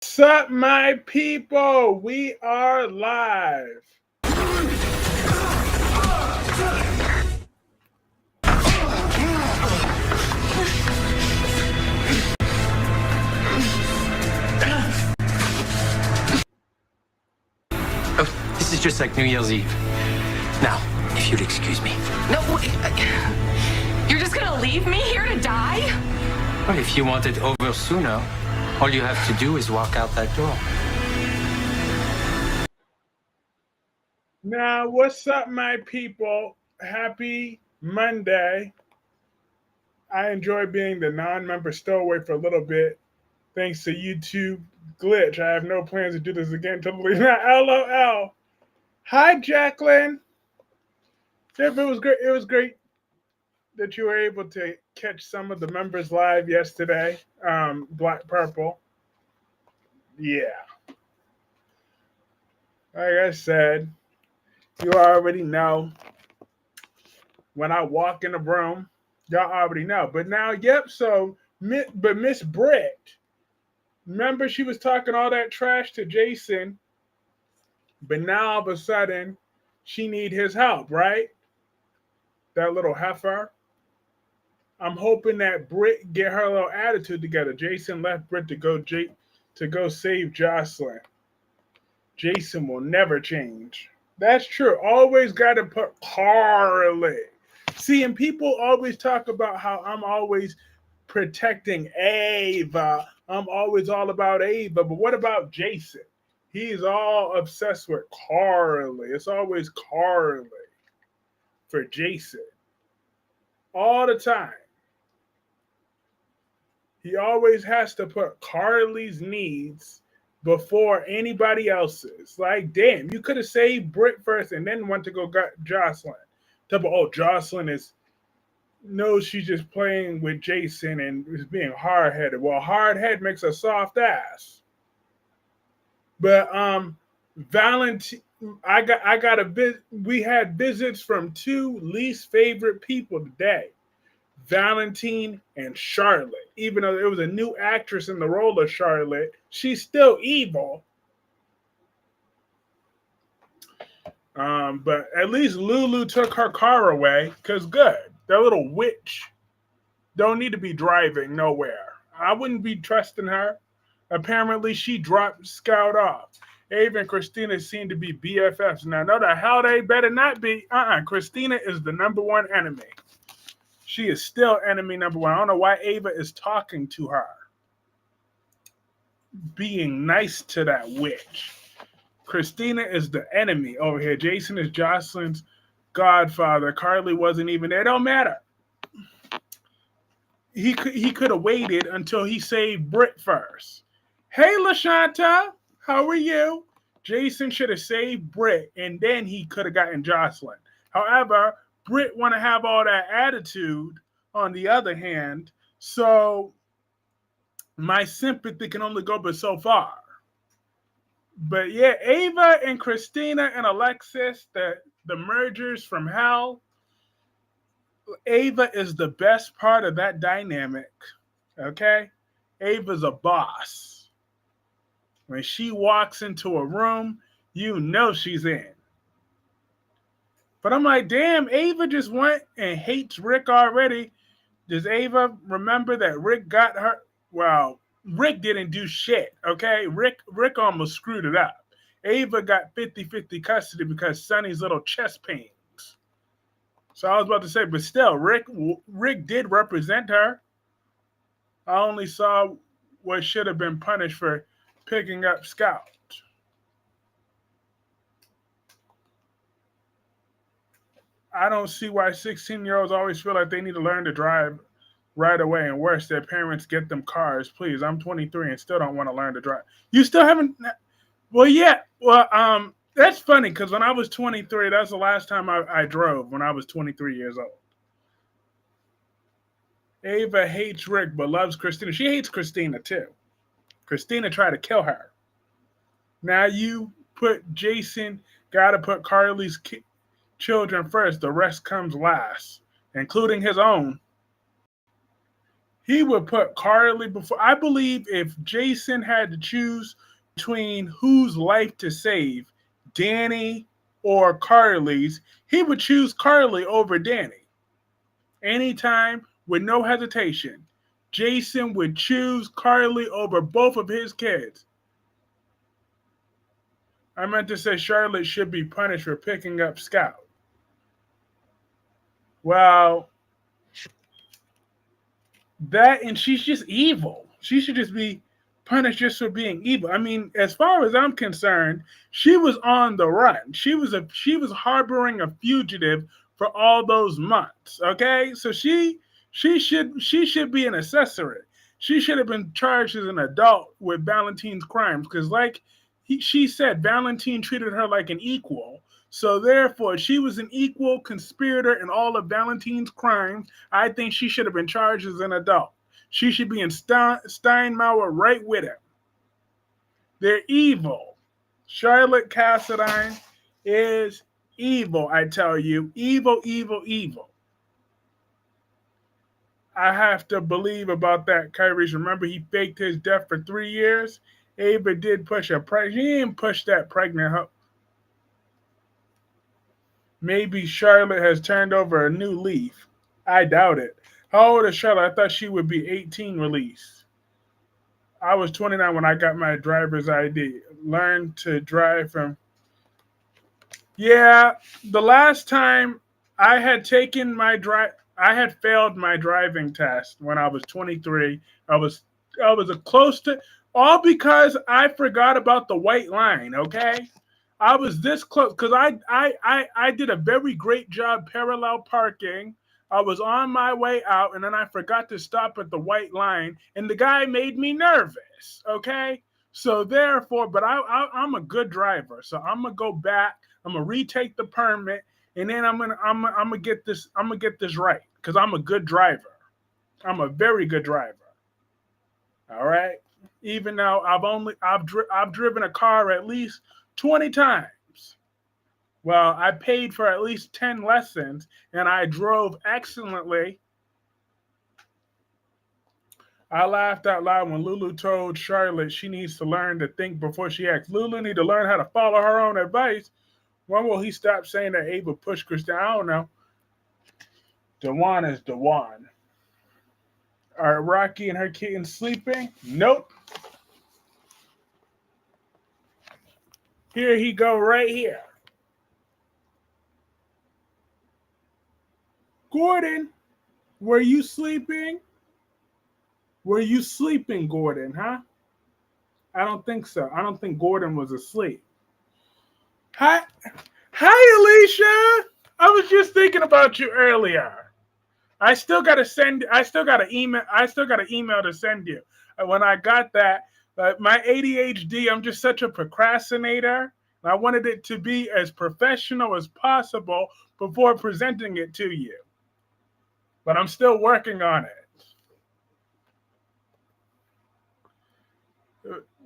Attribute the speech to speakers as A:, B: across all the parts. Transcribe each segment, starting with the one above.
A: What's up, my people? We are live.
B: Oh, this is just like New Year's Eve. Now, if you'd excuse me.
C: No, wait, you're just gonna leave me here to die?
B: Well, if you want it over sooner, all you have to do is walk out that door.
A: Now, what's up, my people? Happy Monday. I enjoy being the non-member stowaway for a little bit, thanks to YouTube glitch. I have no plans to do this again until LOL. Hi, Jacqueline. It was great. It was great that you were able to catch some of the members live yesterday. Black Purple. Yeah. Like I said, you already know. When I walk in the room, y'all already know. But now, so, but Miss Britt, remember she was talking all that trash to Jason, but now all of a sudden, she need his help, right? That little heifer. I'm hoping that Britt get her little attitude together. Jason left Britt to go save Jocelyn. Jason will never change. That's true. Always got to put Carly. See, and people always talk about how I'm always protecting Ava. I'm always all about Ava. But what about Jason? He's all obsessed with Carly. It's always Carly for Jason. All the time. He always has to put Carly's needs before anybody else's. Like, damn, you could have saved Britt first and then went to go get Jocelyn. Jocelyn knows she's just playing with Jason and is being hard-headed. Well, hard-head makes a soft ass. But Valentine, we had visits from two least favorite people today. Valentine and Charlotte. Even though there was a new actress in the role of Charlotte, she's still evil. But at least Lulu took her car away, because good. That little witch don't need to be driving nowhere. I wouldn't be trusting her. Apparently, she dropped Scout off. Ava and Christina seem to be BFFs. Now, no, the hell they better not be. Christina is the number one enemy. She is still enemy number one. I don't know why Ava is talking to her. Being nice to that witch. Christina is the enemy over here. Jason is Jocelyn's godfather. Carly wasn't even there. It don't matter. He could have waited until he saved Britt first. Hey, LaShanta, how are you? Jason should have saved Britt, and then he could have gotten Jocelyn. However, Britt want to have all that attitude on the other hand, so my sympathy can only go but so far. But yeah, Ava and Christina and Alexis, the mergers from hell, Ava is the best part of that dynamic, okay? Ava's a boss. When she walks into a room, you know she's in. But I'm like, damn, Ava just went and hates Rick already. Does Ava remember that Rick got her? Well, Rick didn't do shit, okay? Rick almost screwed it up. Ava got 50-50 custody because Sonny's little chest pains. So I was about to say, but still, Rick did represent her. I only saw what should have been punished for picking up Scout. I don't see why 16-year-olds always feel like they need to learn to drive right away, and worse, their parents get them cars. Please, I'm 23 and still don't want to learn to drive. You still haven't? Well, yeah. Well, that's funny because when I was 23, that's the last time I drove, when I was 23 years old. Ava hates Rick but loves Christina. She hates Christina too. Christina tried to kill her. Now you put Jason, got to put Carly's children first. The rest comes last, including his own. he would put Carly before. I believe if Jason had to choose between whose life to save, Danny or Carly's, he would choose Carly over Danny. Anytime with no hesitation. Jason would choose Carly over both of his kids. I meant to say Charlotte should be punished for picking up Scout. Well, that and she's just evil. She should just be punished just for being evil. I mean, as far as I'm concerned, she was on the run. She was harboring a fugitive for all those months. Okay, so she should be an accessory. She should have been charged as an adult with Valentine's crimes because, like she said, Valentine treated her like an equal. So therefore, she was an equal conspirator in all of Valentine's crimes. I think she should have been charged as an adult. She should be in Steinmauer right with him. They're evil. Charlotte Cassadine is evil, I tell you. Evil, evil, evil. I have to believe about that, Kyreese. Remember, he faked his death for 3 years? Ava did push a pregnant. He didn't push that pregnant. Maybe Charlotte has turned over a new leaf. I doubt it. How old is Charlotte? I thought she would be 18 released. I was 29 when I got my driver's ID. Learned to drive from. Yeah, the last time I had taken I had failed my driving test when I was 23. I was a close to all because I forgot about the white line. Okay. I was this close because I did a very great job parallel parking. I was on my way out, and then I forgot to stop at the white line, and the guy made me nervous. Okay, so therefore, but I'm a good driver, so I'm gonna go back. I'm gonna retake the permit, and then I'm gonna get this. I'm gonna get this right because I'm a good driver. I'm a very good driver. All right. Even though I've driven a car at least 20 times. Well, I paid for at least 10 lessons and I drove excellently. I laughed out loud when Lulu told Charlotte she needs to learn to think before she acts. Lulu need to learn how to follow her own advice. When will he stop saying that Ava pushed Christine? I don't know. Dewan is Dewan. Are Rocky and her kittens sleeping? Nope. Here he go right here. Gordon, were you sleeping? Were you sleeping, Gordon, huh? I don't think so. I don't think Gordon was asleep. Hi, Alicia. I was just thinking about you earlier. I still got an email to send you. When I got that, my ADHD, I'm just such a procrastinator. I wanted it to be as professional as possible before presenting it to you. But I'm still working on it.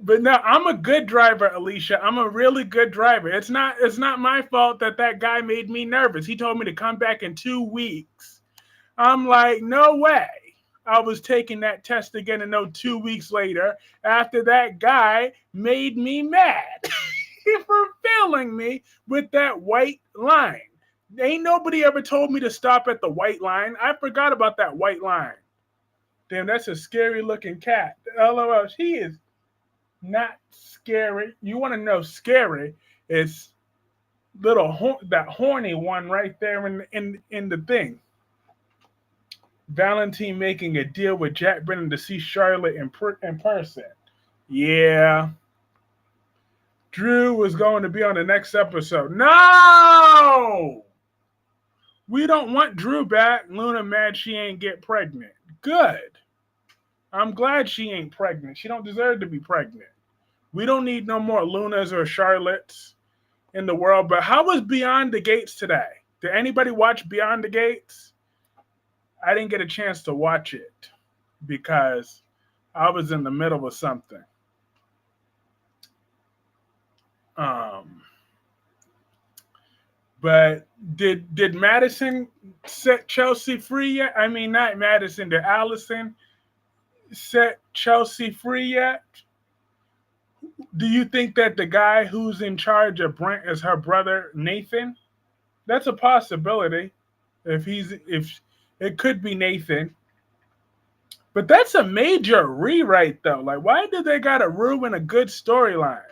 A: But no, I'm a good driver, Alicia. I'm a really good driver. It's not my fault that guy made me nervous. He told me to come back in 2 weeks. I'm like, no way. I was taking that test again and no 2 weeks later after that guy made me mad for failing me with that white line. Ain't nobody ever told me to stop at the white line. I forgot about that white line. Damn, that's a scary looking cat. LOL, she is not scary. You want to know scary? It's that horny one right there in the thing. Valentine making a deal with Jack Brennan to see Charlotte in person. Yeah. Drew was going to be on the next episode. No! We don't want Drew back. Luna mad she ain't get pregnant. Good. I'm glad she ain't pregnant. She don't deserve to be pregnant. We don't need no more Lunas or Charlottes in the world. But how was Beyond the Gates today? Did anybody watch Beyond the Gates? I didn't get a chance to watch it because I was in the middle of something. But did Madison set Chelsea free yet? I mean, not Madison. Did Allison set Chelsea free yet? Do you think that the guy who's in charge of Brent is her brother Nathan? That's a possibility. If it could be Nathan. But that's a major rewrite though. Like why did they gotta ruin a good storyline?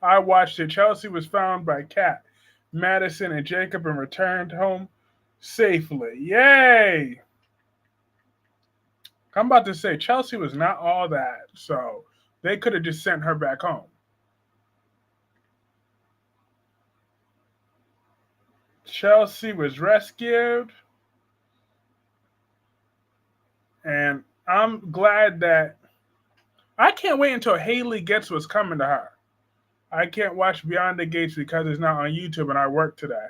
A: I watched it. Chelsea was found by Kat, Madison, and Jacob and returned home safely. Yay! I'm about to say Chelsea was not all that, so they could have just sent her back home. Chelsea was rescued, and I'm glad that I can't wait until Haley gets what's coming to her. I can't watch Beyond the Gates because it's not on YouTube and I work today.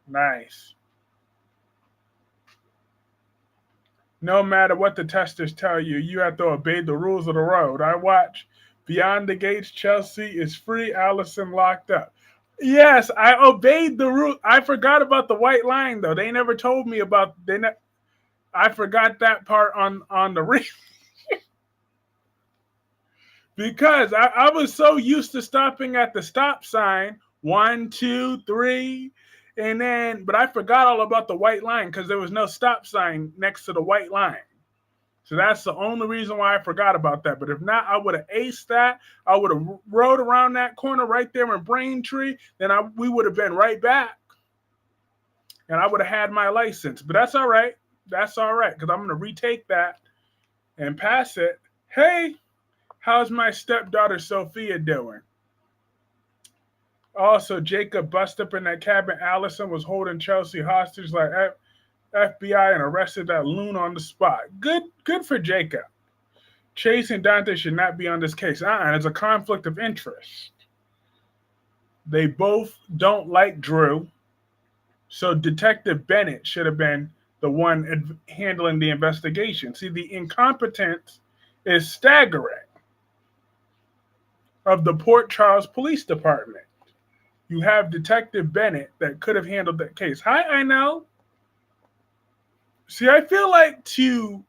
A: Nice. No matter what the testers tell you, you have to obey the rules of the road. I watch Beyond the Gates. Chelsea is free. Allison locked up. Yes, I obeyed the rule. I forgot about the white line though. They never told me about. I forgot that part on the ring because I was so used to stopping at the stop sign 1, 2, 3, but I forgot all about the white line because there was no stop sign next to the white line. So that's the only reason why I forgot about that. But if not, I would have aced that. I would have rode around that corner right there in Braintree. Then we would have been right back. And I would have had my license. But that's all right. That's all right. Because I'm going to retake that and pass it. Hey, how's my stepdaughter Sophia doing? Also, Jacob busted up in that cabin. Allison was holding Chelsea hostage like FBI and arrested that loon on the spot. Good for Jacob. Chase and Dante should not be on this case. It's a conflict of interest. They both don't like Drew, so Detective Bennett should have been the one handling the investigation. See, the incompetence is staggering of the Port Charles Police Department. You have Detective Bennett that could have handled that case. Hi, I know. See, I feel like to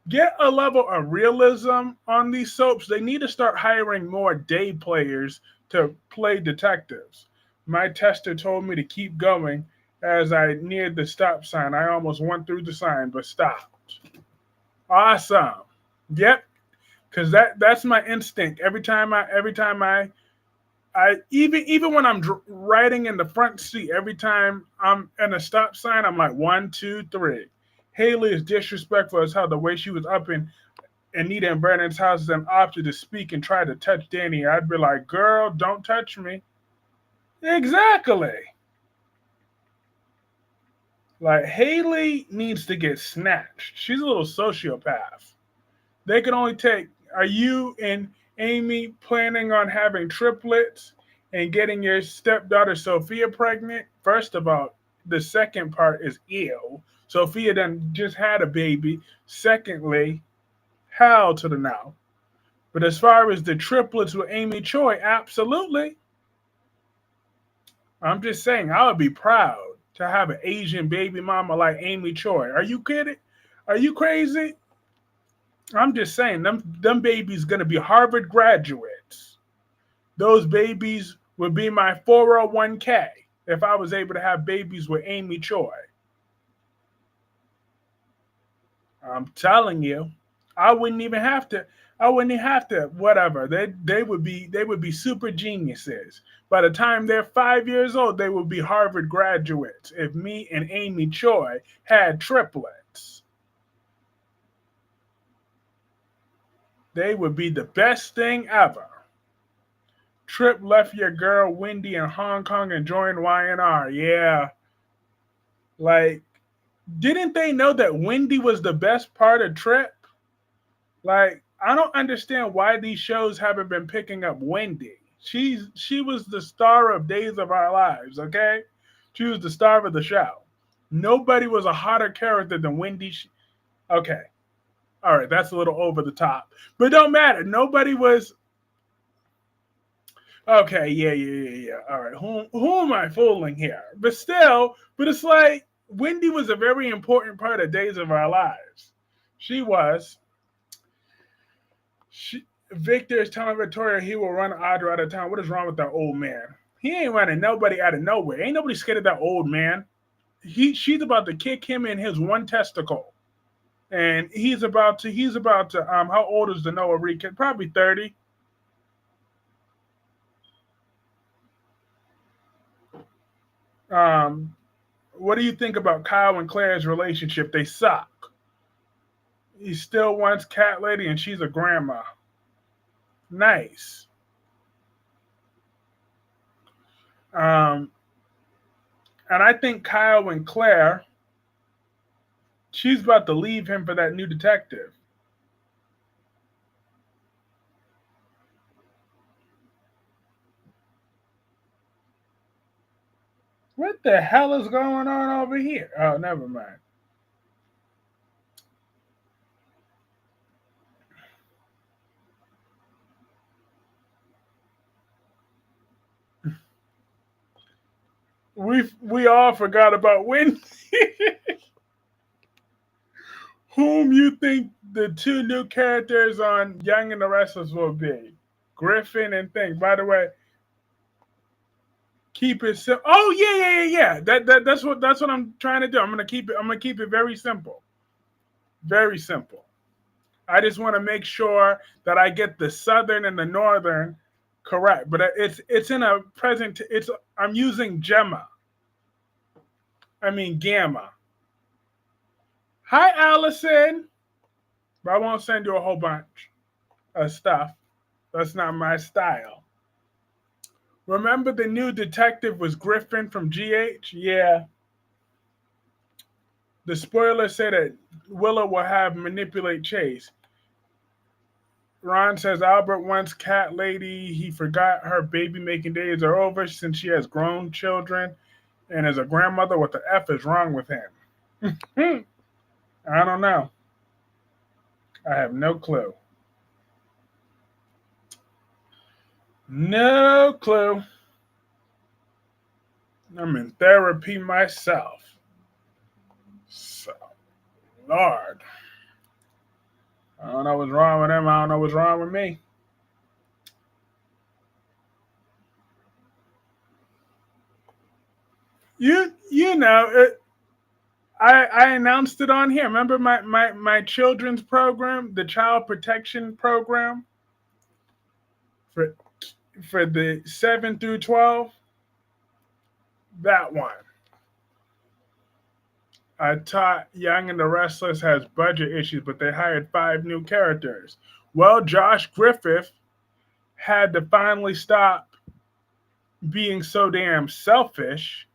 A: get a level of realism on these soaps, they need to start hiring more day players to play detectives. My tester told me to keep going as I neared the stop sign. I almost went through the sign, but stopped. Awesome. Yep. Because that's my instinct. Every time I even when I'm riding in the front seat, every time I'm in a stop sign, I'm like 1, 2, 3. Haley is disrespectful as how the way she was up in Anita and Brandon's house and opted to speak and try to touch Danny. I'd be like, girl, don't touch me. Exactly. Like, Haley needs to get snatched. She's a little sociopath. They can only take, are you and Amy planning on having triplets and getting your stepdaughter Sophia pregnant? First of all, the second part is ill. Sophia done just had a baby. Secondly, hell to the no. But as far as the triplets with Amy Choi, absolutely. I'm just saying, I would be proud to have an Asian baby mama like Amy Choi. Are you kidding? Are you crazy? I'm just saying, them babies gonna be Harvard graduates. Those babies would be my 401k if I was able to have babies with Amy Choi. I'm telling you, I wouldn't even have to. Whatever. They would be super geniuses. By the time they're 5 years old, they would be Harvard graduates. If me and Amy Choi had triplets, they would be the best thing ever. Trip left your girl Wendy in Hong Kong and joined Y&R. Yeah. Like, didn't they know that Wendy was the best part of Trip? Like, I don't understand why these shows haven't been picking up Wendy. She was the star of Days of Our Lives, okay? She was the star of the show. Nobody was a hotter character than Wendy. Okay. All right, that's a little over the top. But it don't matter. Nobody was... Okay, yeah. All right, who am I fooling here? But still, it's like Wendy was a very important part of Days of Our Lives. She was. Victor is telling Victoria he will run Audra out of town. What is wrong with that old man? He ain't running nobody out of nowhere. Ain't nobody scared of that old man. She's about to kick him in his one testicle. And he's about to how old is the Noah Reed kid? Probably 30. Um what do you think about Kyle and Claire's relationship? They suck. He still wants cat lady and she's a grandma. Nice. Um and I think Kyle and Claire, she's about to leave him for that new detective. What the hell is going on over here? Oh, never mind. We all forgot about Wendy. Whom you think the two new characters on Young and the Restless will be? Griffin and Thing. By the way, keep it simple. Oh yeah. That's what I'm trying to do. I'm gonna keep it very simple. Very simple. I just want to make sure that I get the southern and the northern correct. But it's in a present. It's I'm using Gemma. I mean Gamma. Hi, Allison. But I won't send you a whole bunch of stuff. That's not my style. Remember the new detective was Griffin from GH? Yeah. The spoiler said that Willow will have manipulate Chase. Ron says Albert wants cat lady. He forgot her baby making days are over since she has grown children and is a grandmother. What the F is wrong with him? I don't know. I have no clue. No clue. I'm in therapy myself. So, Lord. I don't know what's wrong with him. I don't know what's wrong with me. You know, I announced it on here. Remember my children's program, the child protection program for for the 7 through 12? That one. I taught Young and the Restless has budget issues, but they hired 5 new characters. Well, Josh Griffith had to finally stop being so damn selfish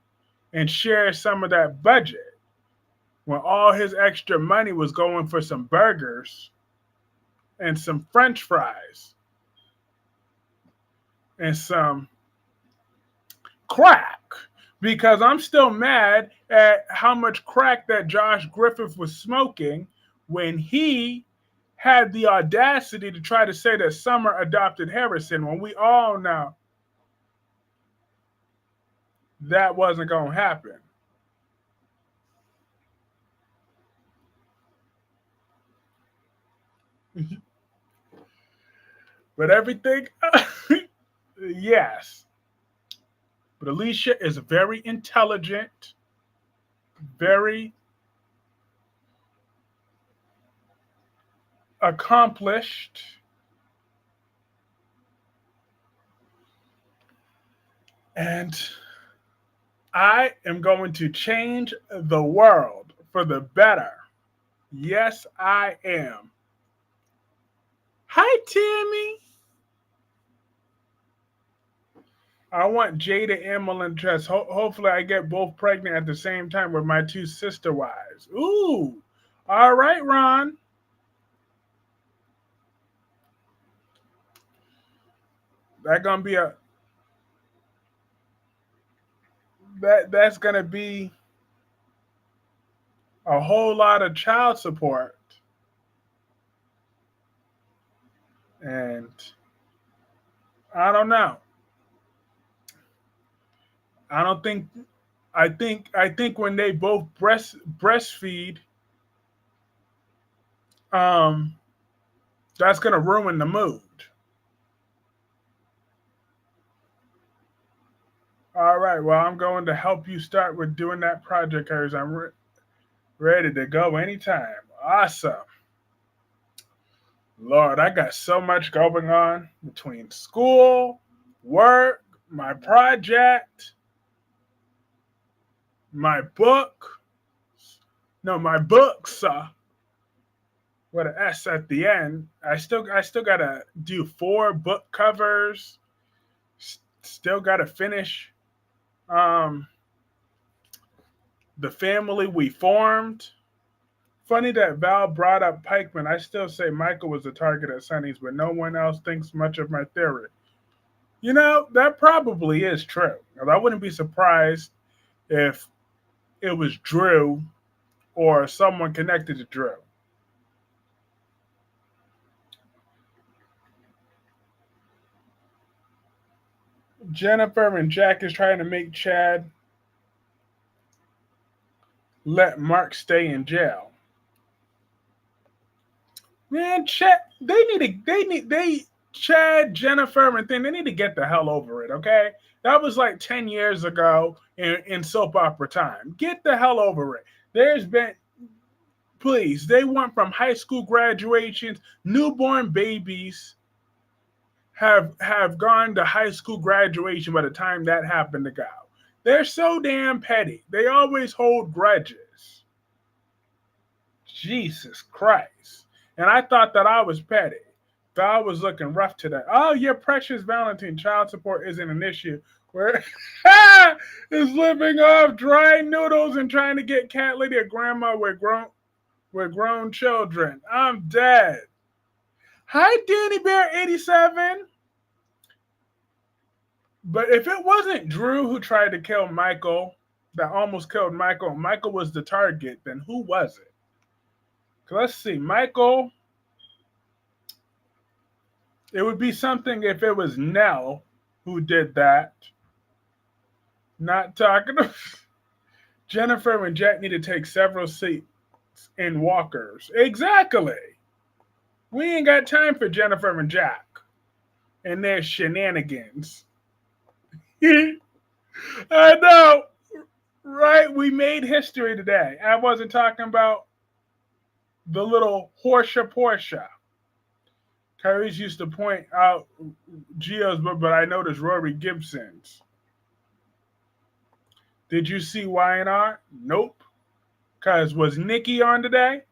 A: and share some of that budget when all his extra money was going for some burgers and some french fries and some crack. Because I'm still mad at how much crack that Josh Griffith was smoking when he had the audacity to try to say that Summer adopted Harrison when we all know that wasn't going to happen. But everything, yes. But Alicia is very intelligent, very accomplished, and I am going to change the world for the better. Yes, I am. Hi, Timmy. I want Jada and Melendrez. Hopefully, I get both pregnant at the same time with my 2 sister wives. Ooh, all right, Ron. That's gonna be that's gonna be a whole lot of child support, and I don't know. I don't think. I think when they both breastfeed, Um, that's gonna ruin the mood. All right. Well, I'm going to help you start with doing that project, Kyreese. Ready to go anytime. Awesome. Lord, I got so much going on between school, work, my project, my book. No, my books. With an S at the end. I still gotta do 4 book covers. Still gotta finish um, the family we formed. Funny that Val brought up Pikeman. I still say Michael was the target at Sonny's, but no one else thinks much of my theory. You know, that probably is true. I wouldn't be surprised if it was Drew or someone connected to Drew. Jennifer and Jack is trying to make Chad let Mark stay in jail. Man, Chad, Jennifer, and thing, they need to get the hell over it, okay? That was like 10 years ago in soap opera time. Get the hell over it. There's been, please, they went from high school graduations, newborn babies have gone to high school graduation by the time that happened to go. They're so damn petty. They always hold grudges. Jesus Christ. And I thought that I was petty. Val was looking rough today. Oh, your precious Valentine. Child support isn't an issue. Where is living off dry noodles and trying to get cat lady or grandma with grown children. I'm dead. Hi, Danny Bear 87. But if it wasn't Drew who tried to kill Michael, that almost killed Michael, Michael was the target, then who was it? Let's see. Michael, it would be something if it was Nell who did that. Not talking to Jennifer and Jack need to take several seats in walkers. Exactly. We ain't got time for Jennifer and Jack and their shenanigans. I know, right? We made history today. I wasn't talking about the little Portia. Kyreese used to point out Gio's book, but I noticed Rory Gibson's. Did you see Y&R? Nope. Because was Nikki on today?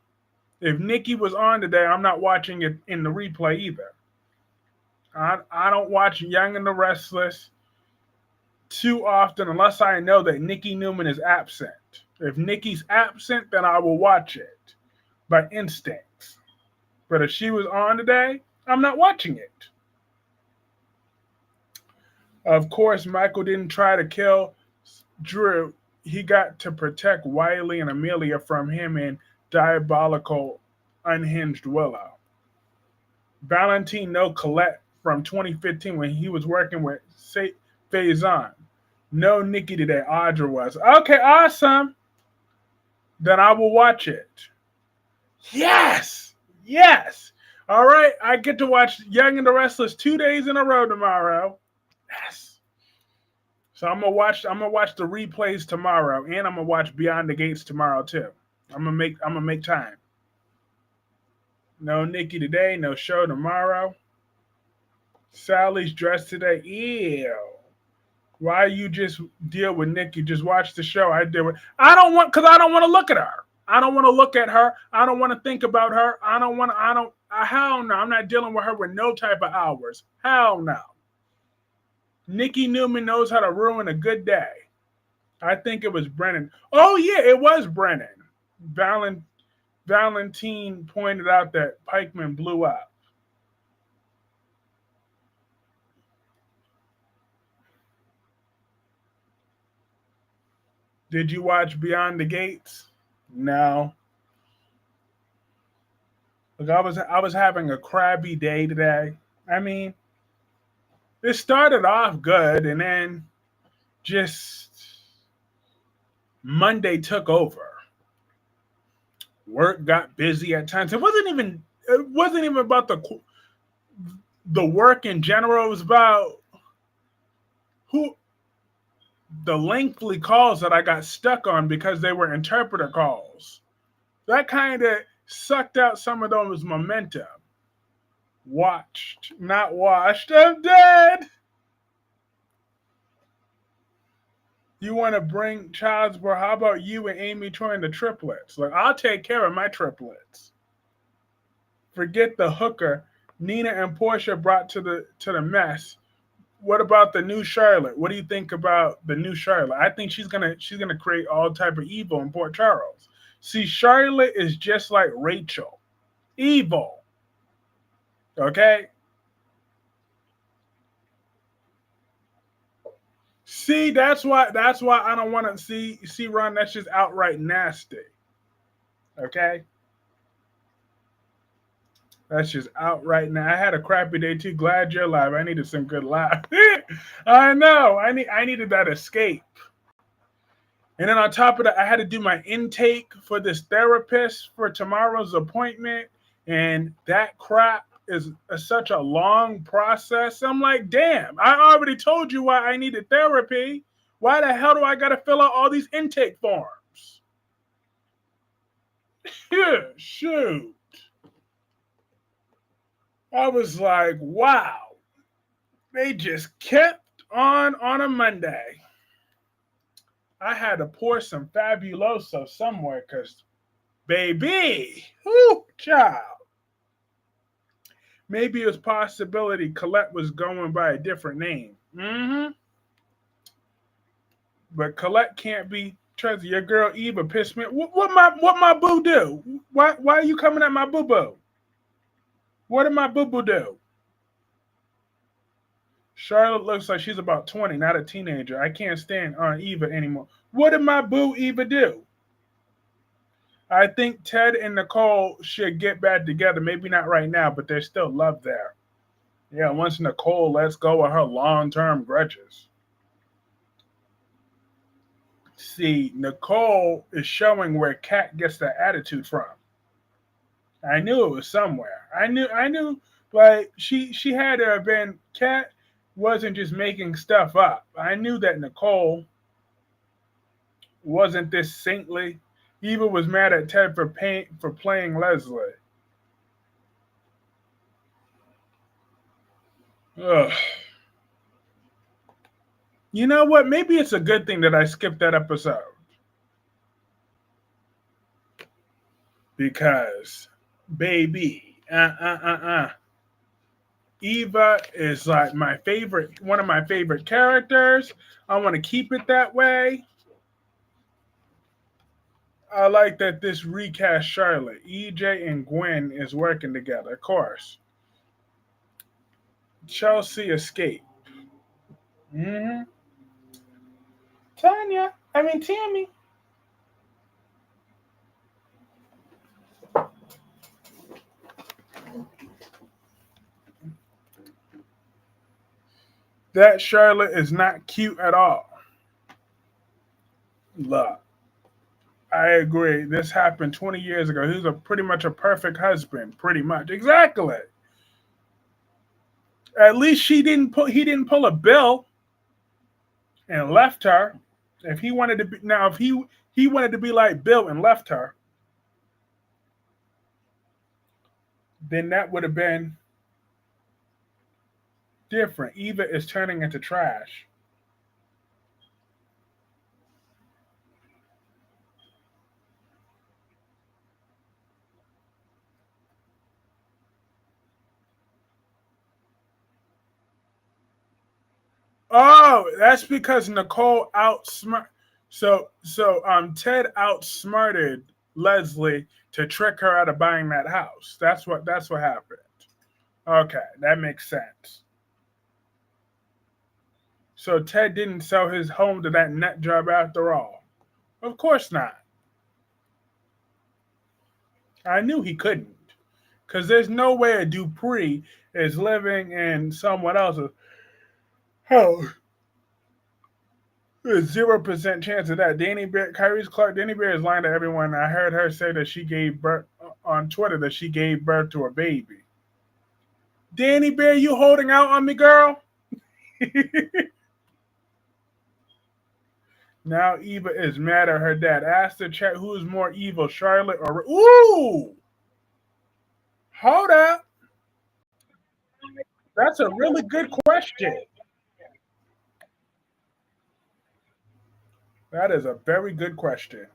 A: If Nikki was on today, I'm not watching it in the replay either. I don't watch Young and the Restless too often unless I know that Nikki Newman is absent. If Nikki's absent, then I will watch it by instinct. But if she was on today, I'm not watching it. Of course, Michael didn't try to kill Drew. He got to protect Wiley and Amelia from him and diabolical, unhinged Willow. Valentine no Colette from 2015 when he was working with Faison. No Nikki today. Audra was. Okay, awesome. Then I will watch it. Yes. All right, I get to watch Young and the Restless 2 days in a row tomorrow. Yes. So I'm gonna watch the replays tomorrow, and I'm gonna watch Beyond the Gates tomorrow too. I'm gonna make time. No Nikki today, no show tomorrow. Sally's dressed today. Ew. Why you just deal with Nikki? Just watch the show. I don't want to look at her. I don't want to look at her. I don't want to think about her. Hell no. I'm not dealing with her with no type of hours. Hell no. Nikki Newman knows how to ruin a good day. I think it was Brennan. Oh, yeah, it was Brennan. Valentine pointed out that Pikeman blew up. Did you watch Beyond the Gates? No. Look, I was having a crabby day today. I mean, it started off good, and then just Monday took over. Work got busy at times. It wasn't even about the work in general. It was about who the lengthy calls that I got stuck on because they were interpreter calls. That kind of sucked out some of those momentum. Watched, not watched. I'm dead. You want to bring child's birth? How about you and Amy trying the triplets? Like, I'll take care of my triplets. Forget the hooker Nina and Portia brought to the mess. What about the new Charlotte? What do you think about the new Charlotte? I think she's gonna create all type of evil in Port Charles. See, Charlotte is just like Rachel, evil. Okay. See, that's why I don't want to see Ron. That's just outright nasty. Okay. That's just outright now. I had a crappy day too. Glad you're alive. I needed some good laugh. I know. I needed that escape. And then on top of that, I had to do my intake for this therapist for tomorrow's appointment. And that crap is such a long process. I'm like, damn, I already told you why I needed therapy. Why the hell do I got to fill out all these intake forms? Yeah, shoot. I was like, wow. They just kept on a Monday. I had to pour some Fabuloso somewhere because, baby, whoo, child. Maybe it was possibility Colette was going by a different name. Mm-hmm. But Colette can't be trusted. Your girl Eva pissed me. What my boo do? Why are you coming at my boo boo? What did my boo boo do? Charlotte looks like she's about 20, not a teenager. I can't stand Aunt Eva anymore. What did my boo Eva do? I think Ted and Nicole should get back together. Maybe not right now, but there's still love there. Yeah, once Nicole lets go of her long-term grudges. See, Nicole is showing where Kat gets that attitude from. I knew it was somewhere. I knew like she had to have been. Kat wasn't just making stuff up. I knew that Nicole wasn't this saintly. Eva was mad at Ted for playing Leslie. Ugh. You know what? Maybe it's a good thing that I skipped that episode. Because, baby, Eva is like one of my favorite characters. I want to keep it that way. I like that this recast Charlotte. EJ and Gwen is working together, of course. Chelsea escape. Mm-hmm. Tammy. That Charlotte is not cute at all. Look, I agree. This happened 20 years ago. He was pretty much a perfect husband. Pretty much. Exactly. At least he didn't pull a Bill and left her. If he wanted to be if he wanted to be like Bill and left her, then that would have been different. Eva is turning into trash. Oh, that's because Nicole outsmart. Ted outsmarted Leslie to trick her out of buying that house. That's what happened. Okay, that makes sense. So Ted didn't sell his home to that nut job after all. Of course not. I knew he couldn't. Because there's no way a Dupree is living in someone else's house. There's 0% chance of that. Kyreese Clarke, Danny Bear is lying to everyone. I heard her say that she gave birth on Twitter that she gave birth to a baby. Danny Bear, you holding out on me, girl? Now Eva is mad at her dad. Ask the chat who is more evil, Charlotte or... Ooh! Hold up. That's a really good question. That is a very good question.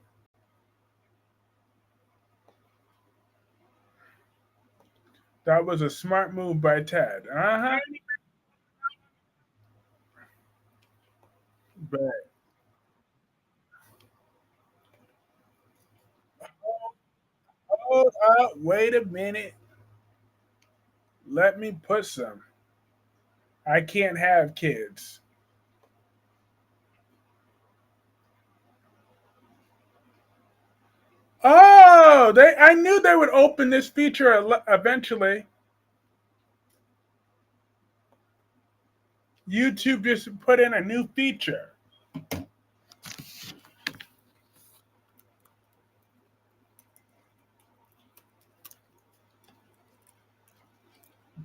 A: That was a smart move by Ted. Uh-huh. But hold up, wait a minute. Let me put some. I can't have kids. Oh, I knew they would open this feature eventually. YouTube just put in a new feature.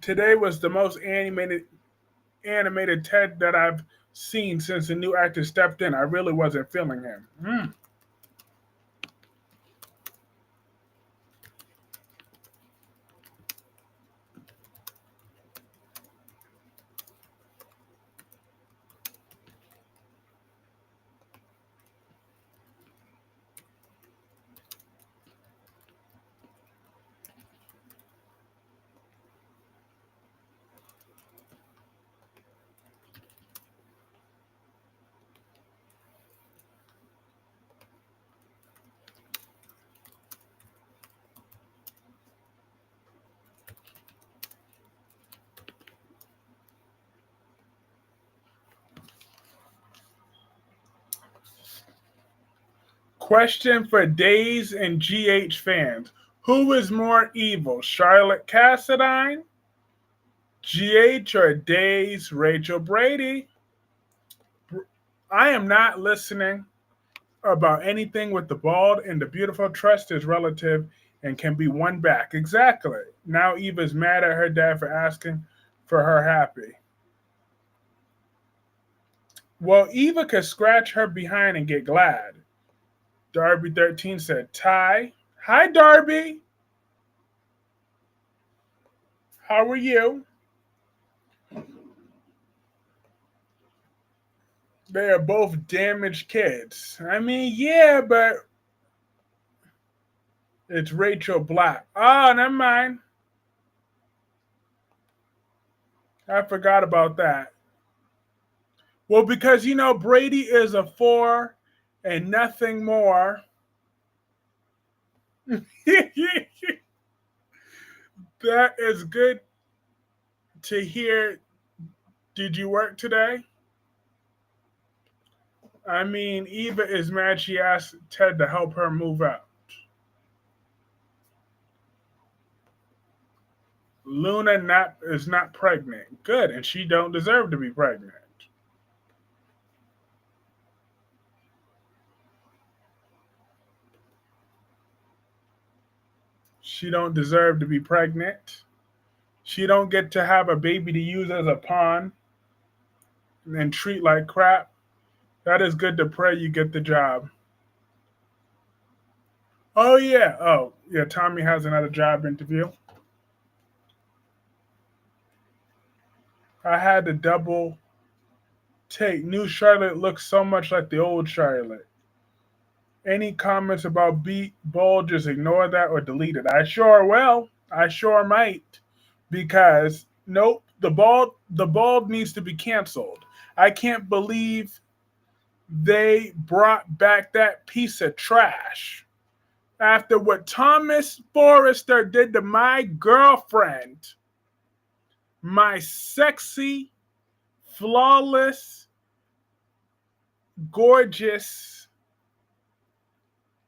A: Today was the most animated Ted that I've seen since the new actor stepped in. I really wasn't feeling him. Question for Days and GH fans. Who is more evil, Charlotte Cassadine, GH, or Days Rachel Brady? I am not listening about anything with the bald and the beautiful. Trust is relative and can be won back. Exactly. Now Eva's mad at her dad for asking for her happy. Well, Eva could scratch her behind and get glad. Darby13 said, Ty. Hi, Darby. How are you? They are both damaged kids. I mean, yeah, but it's Rachel Black. Oh, never mind. I forgot about that. Well, because, Brady is a 4 and nothing more. That is good to hear. Did you work today? I mean, Eva is mad she asked Ted to help her move out. Luna is not pregnant. Good, and she don't deserve to be pregnant. She don't deserve to be pregnant. She don't get to have a baby to use as a pawn and treat like crap. That is good to pray you get the job. Oh, yeah. Oh, yeah. Tommy has another job interview. I had to double take. New Charlotte looks so much like the old Charlotte. Any comments about Bull, just ignore that or delete it. I sure will. I sure might. Because, nope, the bald needs to be canceled. I can't believe they brought back that piece of trash after what Thomas Forrester did to my girlfriend, my sexy, flawless, gorgeous,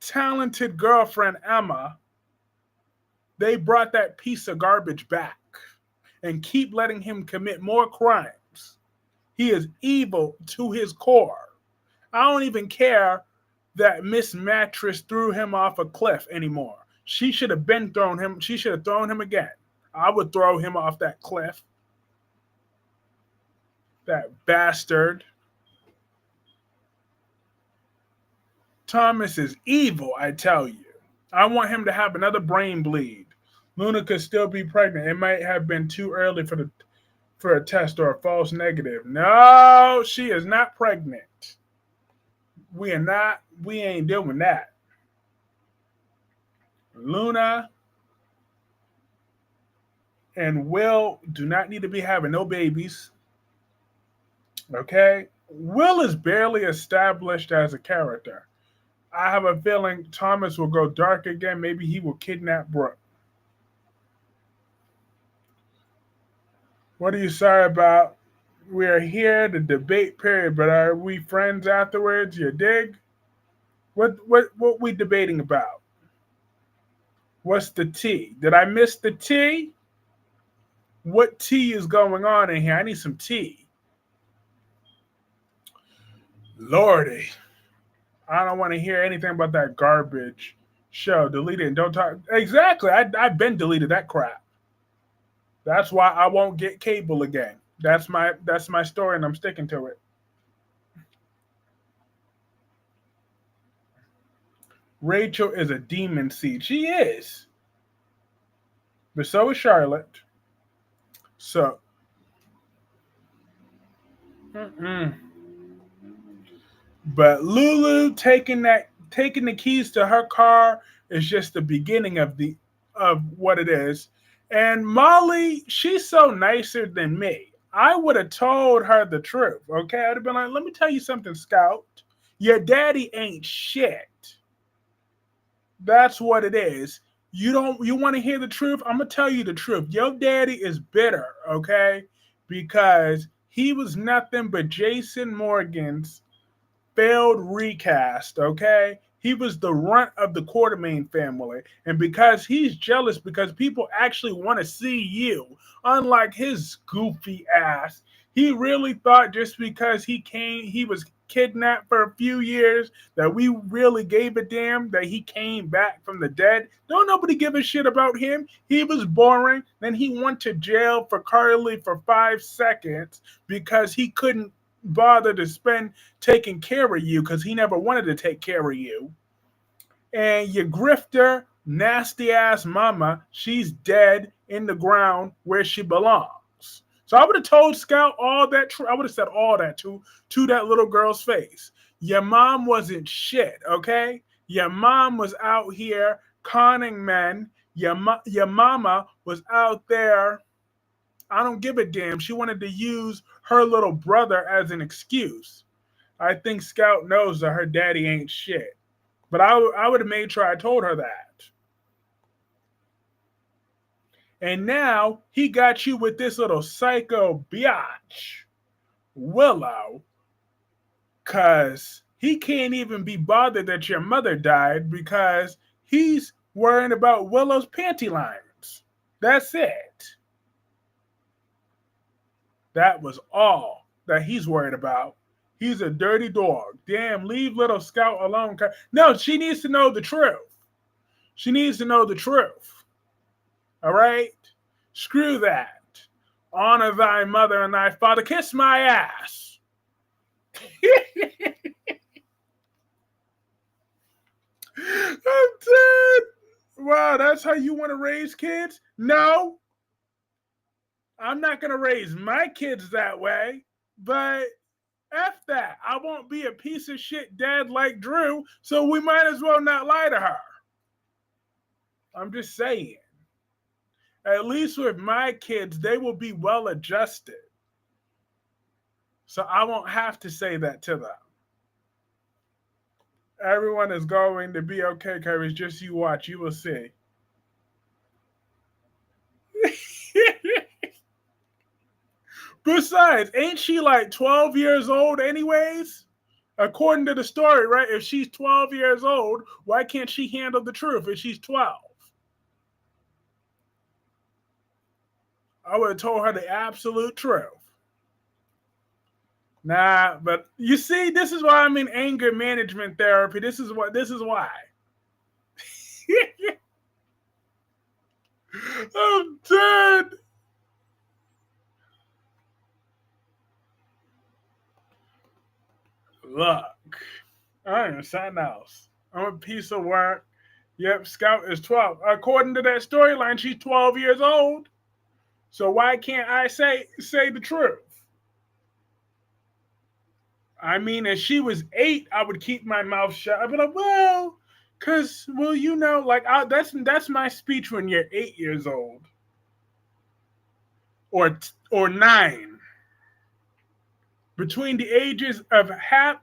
A: talented girlfriend, Emma. They brought that piece of garbage back and keep letting him commit more crimes. He is evil to his core. I don't even care that Miss Mattress threw him off a cliff anymore. She should have been thrown him. She should have thrown him again. I would throw him off that cliff. That bastard. Thomas is evil, I tell you. I want him to have another brain bleed. Luna could still be pregnant. It might have been too early for a test or a false negative. No, she is not pregnant. We are not. We ain't doing that. Luna and Will do not need to be having no babies. Okay? Will is barely established as a character. I have a feeling Thomas will go dark again. Maybe he will kidnap Brooke. What are you sorry about? We are here to debate, period, but are we friends afterwards? You dig? What we debating about? What's the tea? Did I miss the tea? What tea is going on in here? I need some tea. Lordy. I don't want to hear anything about that garbage show. Delete it and don't talk. Exactly. I've been deleted that crap. That's why I won't get cable again. That's my story, and I'm sticking to it. Rachel is a demon seed. She is. But so is Charlotte. So. But Lulu taking the keys to her car is just the beginning of what it is. And Molly, she's so nicer than me. I would have told her the truth. Okay, I'd have been like, "Let me tell you something, Scout. Your daddy ain't shit. That's what it is. You want to hear the truth? I'm gonna tell you the truth. Your daddy is bitter, okay? Because he was nothing but Jason Morgan's failed recast, okay? He was the runt of the Quartermain family. And because he's jealous, because people actually want to see you, unlike his goofy ass, he really thought just because he was kidnapped for a few years, that we really gave a damn that he came back from the dead. Don't nobody give a shit about him. He was boring. Then he went to jail for Carly for 5 seconds because he couldn't bother to spend taking care of you because he never wanted to take care of you. And your grifter, nasty ass mama, she's dead in the ground where she belongs. So I would have told Scout all that. I would have said all that to that little girl's face. Your mom wasn't shit, okay? Your mom was out here conning men. Your mama was out there. I don't give a damn. She wanted to use her little brother as an excuse. I think Scout knows that her daddy ain't shit. But I would have made sure I told her that. And now he got you with this little psycho biatch, Willow, because he can't even be bothered that your mother died because he's worrying about Willow's panty lines. That's it. That was all that he's worried about. He's a dirty dog. Damn, leave little Scout alone. No, she needs to know the truth. She needs to know the truth. All right? Screw that. Honor thy mother and thy father. Kiss my ass. I'm dead. Wow, that's how you want to raise kids? No. I'm not going to raise my kids that way, but F that. I won't be a piece of shit dad like Drew, so we might as well not lie to her. I'm just saying. At least with my kids, they will be well adjusted. So I won't have to say that to them. Everyone is going to be okay, Kyreese. Just you watch. You will see. Besides, ain't she like 12 years old anyways? According to the story, right? If she's 12 years old, why can't she handle the truth if she's 12? I would have told her the absolute truth. Nah, but you see, this is why I'm in anger management therapy. This is why. I'm dead. Look, I am something else. I'm a piece of work. Yep, Scout is 12. According to that storyline, she's 12 years old. So why can't I say the truth? I mean, if she was 8, I would keep my mouth shut. I'd be like, well, like that's my speech when you're 8 years old or 9. Between the ages of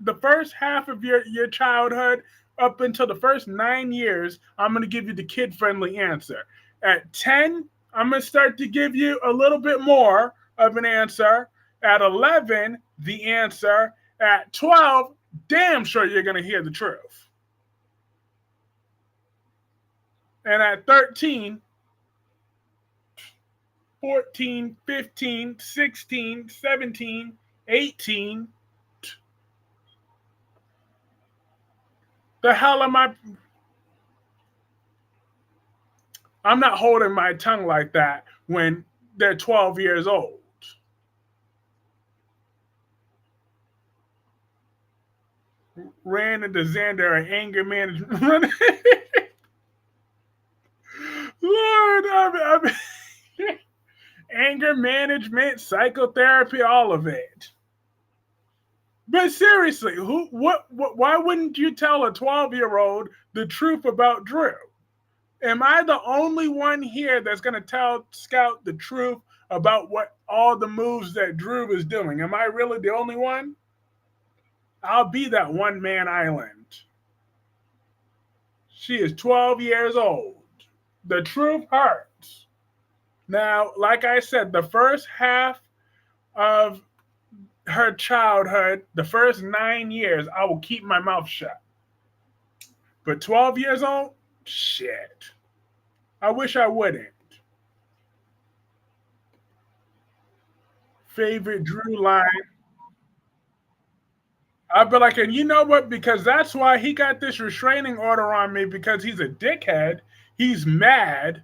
A: the first half of your childhood up until the first 9 years, I'm going to give you the kid friendly answer. At 10, I'm going to start to give you a little bit more of an answer. At 11, the answer. At 12, damn sure you're going to hear the truth. And at 13, 14, 15, 16, 17, 18, the hell am I? I'm not holding my tongue like that when they're 12 years old. Ran into Xander and anger management. Lord, anger management, psychotherapy, all of it. But seriously, why wouldn't you tell a 12-year-old the truth about Drew? Am I the only one here that's going to tell Scout the truth about what all the moves that Drew is doing? Am I really the only one? I'll be that one-man island. She is 12 years old. The truth hurts. Now, like I said, the first half of her childhood, the first 9 years, I will keep my mouth shut. But 12 years old? Shit. I wish I wouldn't. Favorite Drew line? I'd be like, and you know what? Because that's why he got this restraining order on me because he's a dickhead. He's mad.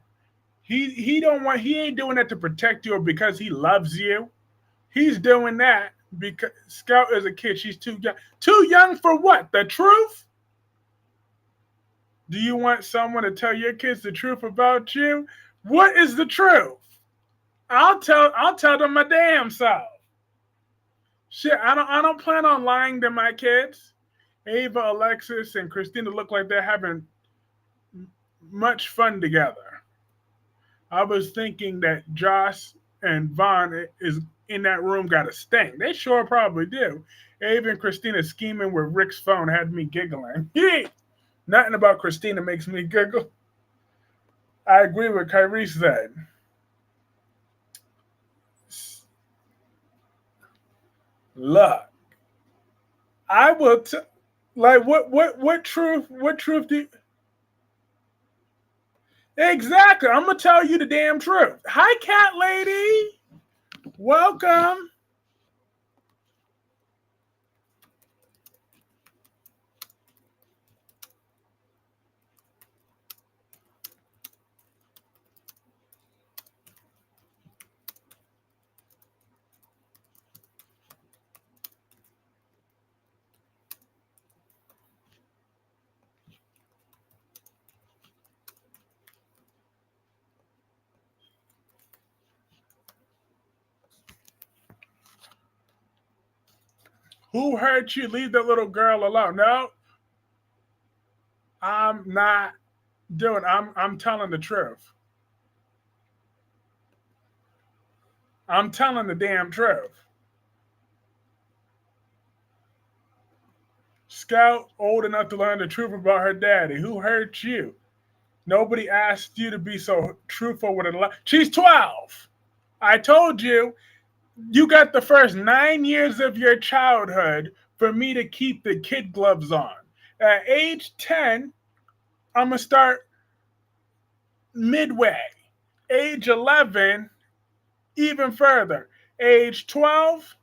A: He ain't doing that to protect you or because he loves you. He's doing that because Scout is a kid. She's too young. Too young for what? The truth? Do you want someone to tell your kids the truth about you? What is the truth? I'll tell them my damn self. Shit, I don't plan on lying to my kids. Ava, Alexis, and Christina look like they're having much fun together. I was thinking that Josh and Vaughn is in that room got a stink. They sure probably do. Ava and Christina scheming with Rick's phone had me giggling. Nothing about Christina makes me giggle. I agree with Kyreese said. Look, I will like what truth do you, exactly? I'm gonna tell you the damn truth. Hi, cat lady. Welcome. Who hurt you? Leave the little girl alone. No, I'm not doing. I'm telling the truth. I'm telling the damn truth. Scout old enough to learn the truth about her daddy. Who hurt you? Nobody asked you to be so truthful with a. She's 12. I told you, you got the first 9 years of your childhood for me to keep the kid gloves on. At age 10, I'm going to start midway. Age 11, even further. Age 12,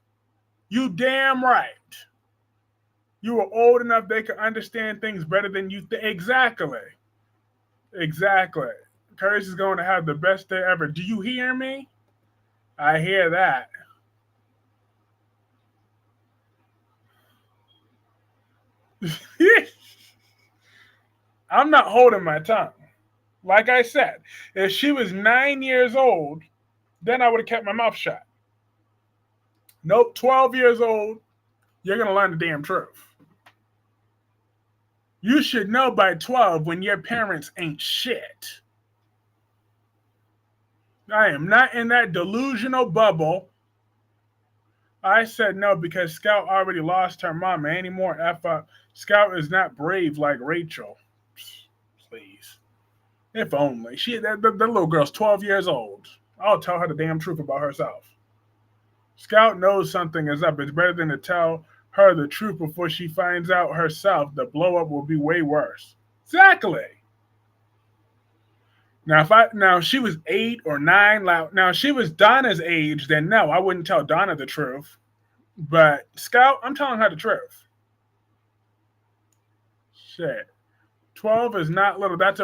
A: You damn right. You were old enough they could understand things better than you think. Exactly. Exactly. Kyreese is going to have the best day ever. Do you hear me? I hear that. I'm not holding my tongue. Like I said, if she was 9 years old, then I would have kept my mouth shut. Nope, 12 years old, you're going to learn the damn truth. You should know by 12 when your parents ain't shit. I am not in that delusional bubble. I said no because Scout already lost her mama. Any more F up. Scout is not brave like Rachel. Please. If only. The little girl's 12 years old. I'll tell her the damn truth about herself. Scout knows something is up. It's better than to tell her the truth before she finds out herself. The blow up will be way worse. Exactly. Now if she was 8 or 9, now if she was Donna's age, then no, I wouldn't tell Donna the truth. But Scout, I'm telling her the truth. Shit. 12 is not little. That's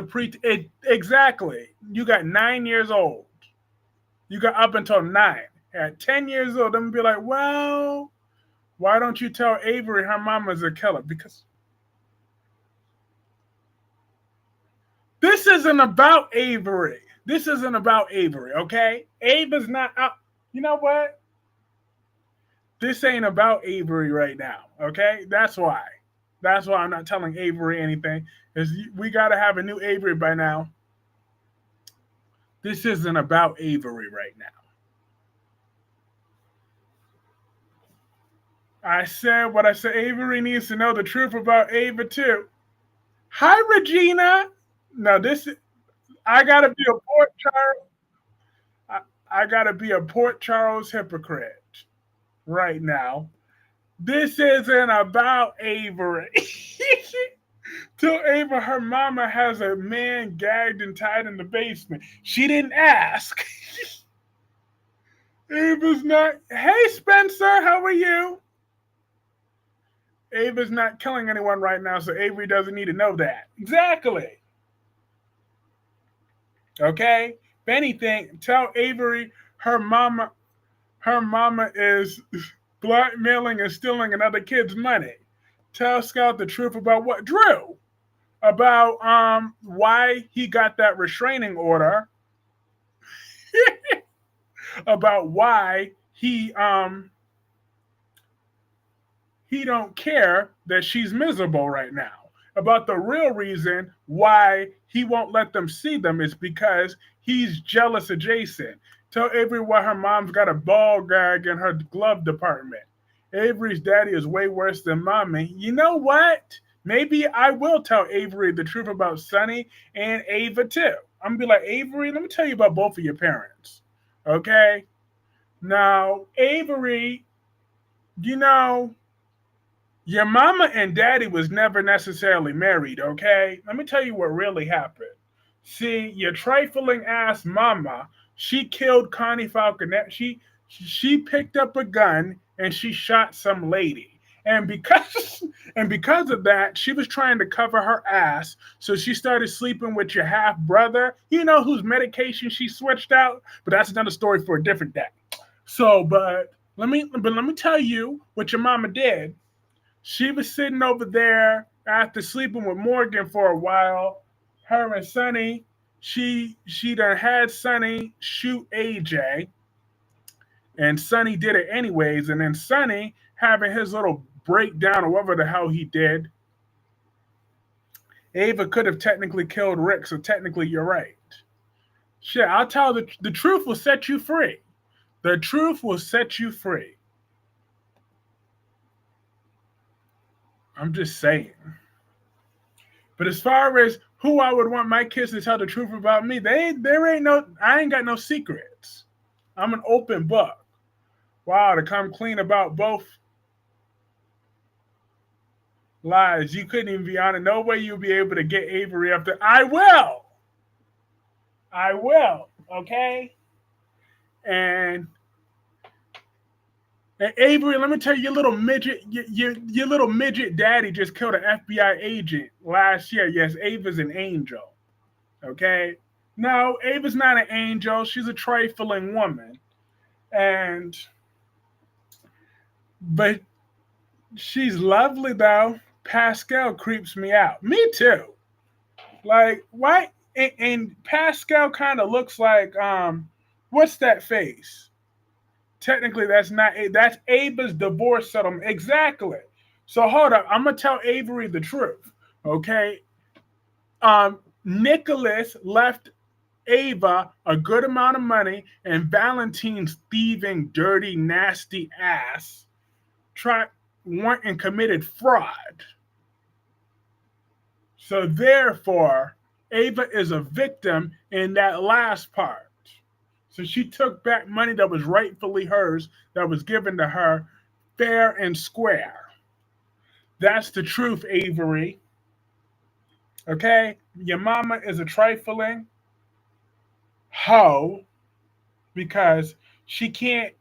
A: exactly. You got 9 years old. You got up until 9. At 10 years old, I'm gonna be like, well, why don't you tell Avery her mama's a killer? Because this isn't about Avery. This isn't about Avery, okay? Ava's not out. You know what? This ain't about Avery right now, okay? That's why. That's why I'm not telling Avery anything. Is we gotta have a new Avery by now. This isn't about Avery right now. I said what I said. Avery needs to know the truth about Ava too. Hi, Regina. No, I gotta be a Port Charles. I gotta be a Port Charles hypocrite right now. This isn't about Avery. Tell Ava her mama has a man gagged and tied in the basement. She didn't ask. Ava's not. Hey, Spencer, how are you? Ava's not killing anyone right now, so Avery doesn't need to know that. Exactly. Okay? If anything, tell Avery her mama is blackmailing and stealing another kid's money. Tell Scout the truth about what? Drew. About why he got that restraining order. About why he don't care that she's miserable right now. About the real reason why he won't let them see them is because he's jealous of Jason. Tell Avery why her mom's got a ball gag in her glove department. Avery's daddy is way worse than mommy. You know what? Maybe I will tell Avery the truth about Sonny and Ava too. I'm gonna be like, Avery, let me tell you about both of your parents. Okay? Now, Avery, you know, your mama and daddy was never necessarily married, okay? Let me tell you what really happened. See, your trifling ass mama, she killed Connie Falconet. She picked up a gun and she shot some lady. And because of that, she was trying to cover her ass. So she started sleeping with your half brother. You know whose medication she switched out? But that's another story for a different day. So, but let me tell you what your mama did. She was sitting over there after sleeping with Morgan for a while. Her and Sonny, she done had Sonny shoot AJ. And Sonny did it anyways. And then Sonny, having his little breakdown or whatever the hell he did, Ava could have technically killed Rick. So technically, you're right. Shit, I'll tell the truth will set you free. The truth will set you free. I'm just saying. But as far as who I would want my kids to tell the truth about me, I ain't got no secrets. I'm an open book. Wow, to come clean about both lies. You couldn't even be honest. No way you'll be able to get Avery up there. I will. Okay? And And Avery, let me tell you, your little midget daddy just killed an FBI agent last year. Yes, Ava's an angel. Okay, no, Ava's not an angel. She's a trifling woman, and but she's lovely though. Pascal creeps me out. Me too. Like why? And Pascal kind of looks like what's that face? Technically, that's Ava's divorce settlement. Exactly. So hold up. I'm gonna tell Avery the truth. Okay. Nicholas left Ava a good amount of money, and Valentine's thieving, dirty, nasty ass tried went and committed fraud. So therefore, Ava is a victim in that last part. So she took back money that was rightfully hers, that was given to her fair and square. That's the truth, Avery. Okay? Your mama is a trifling hoe because she can't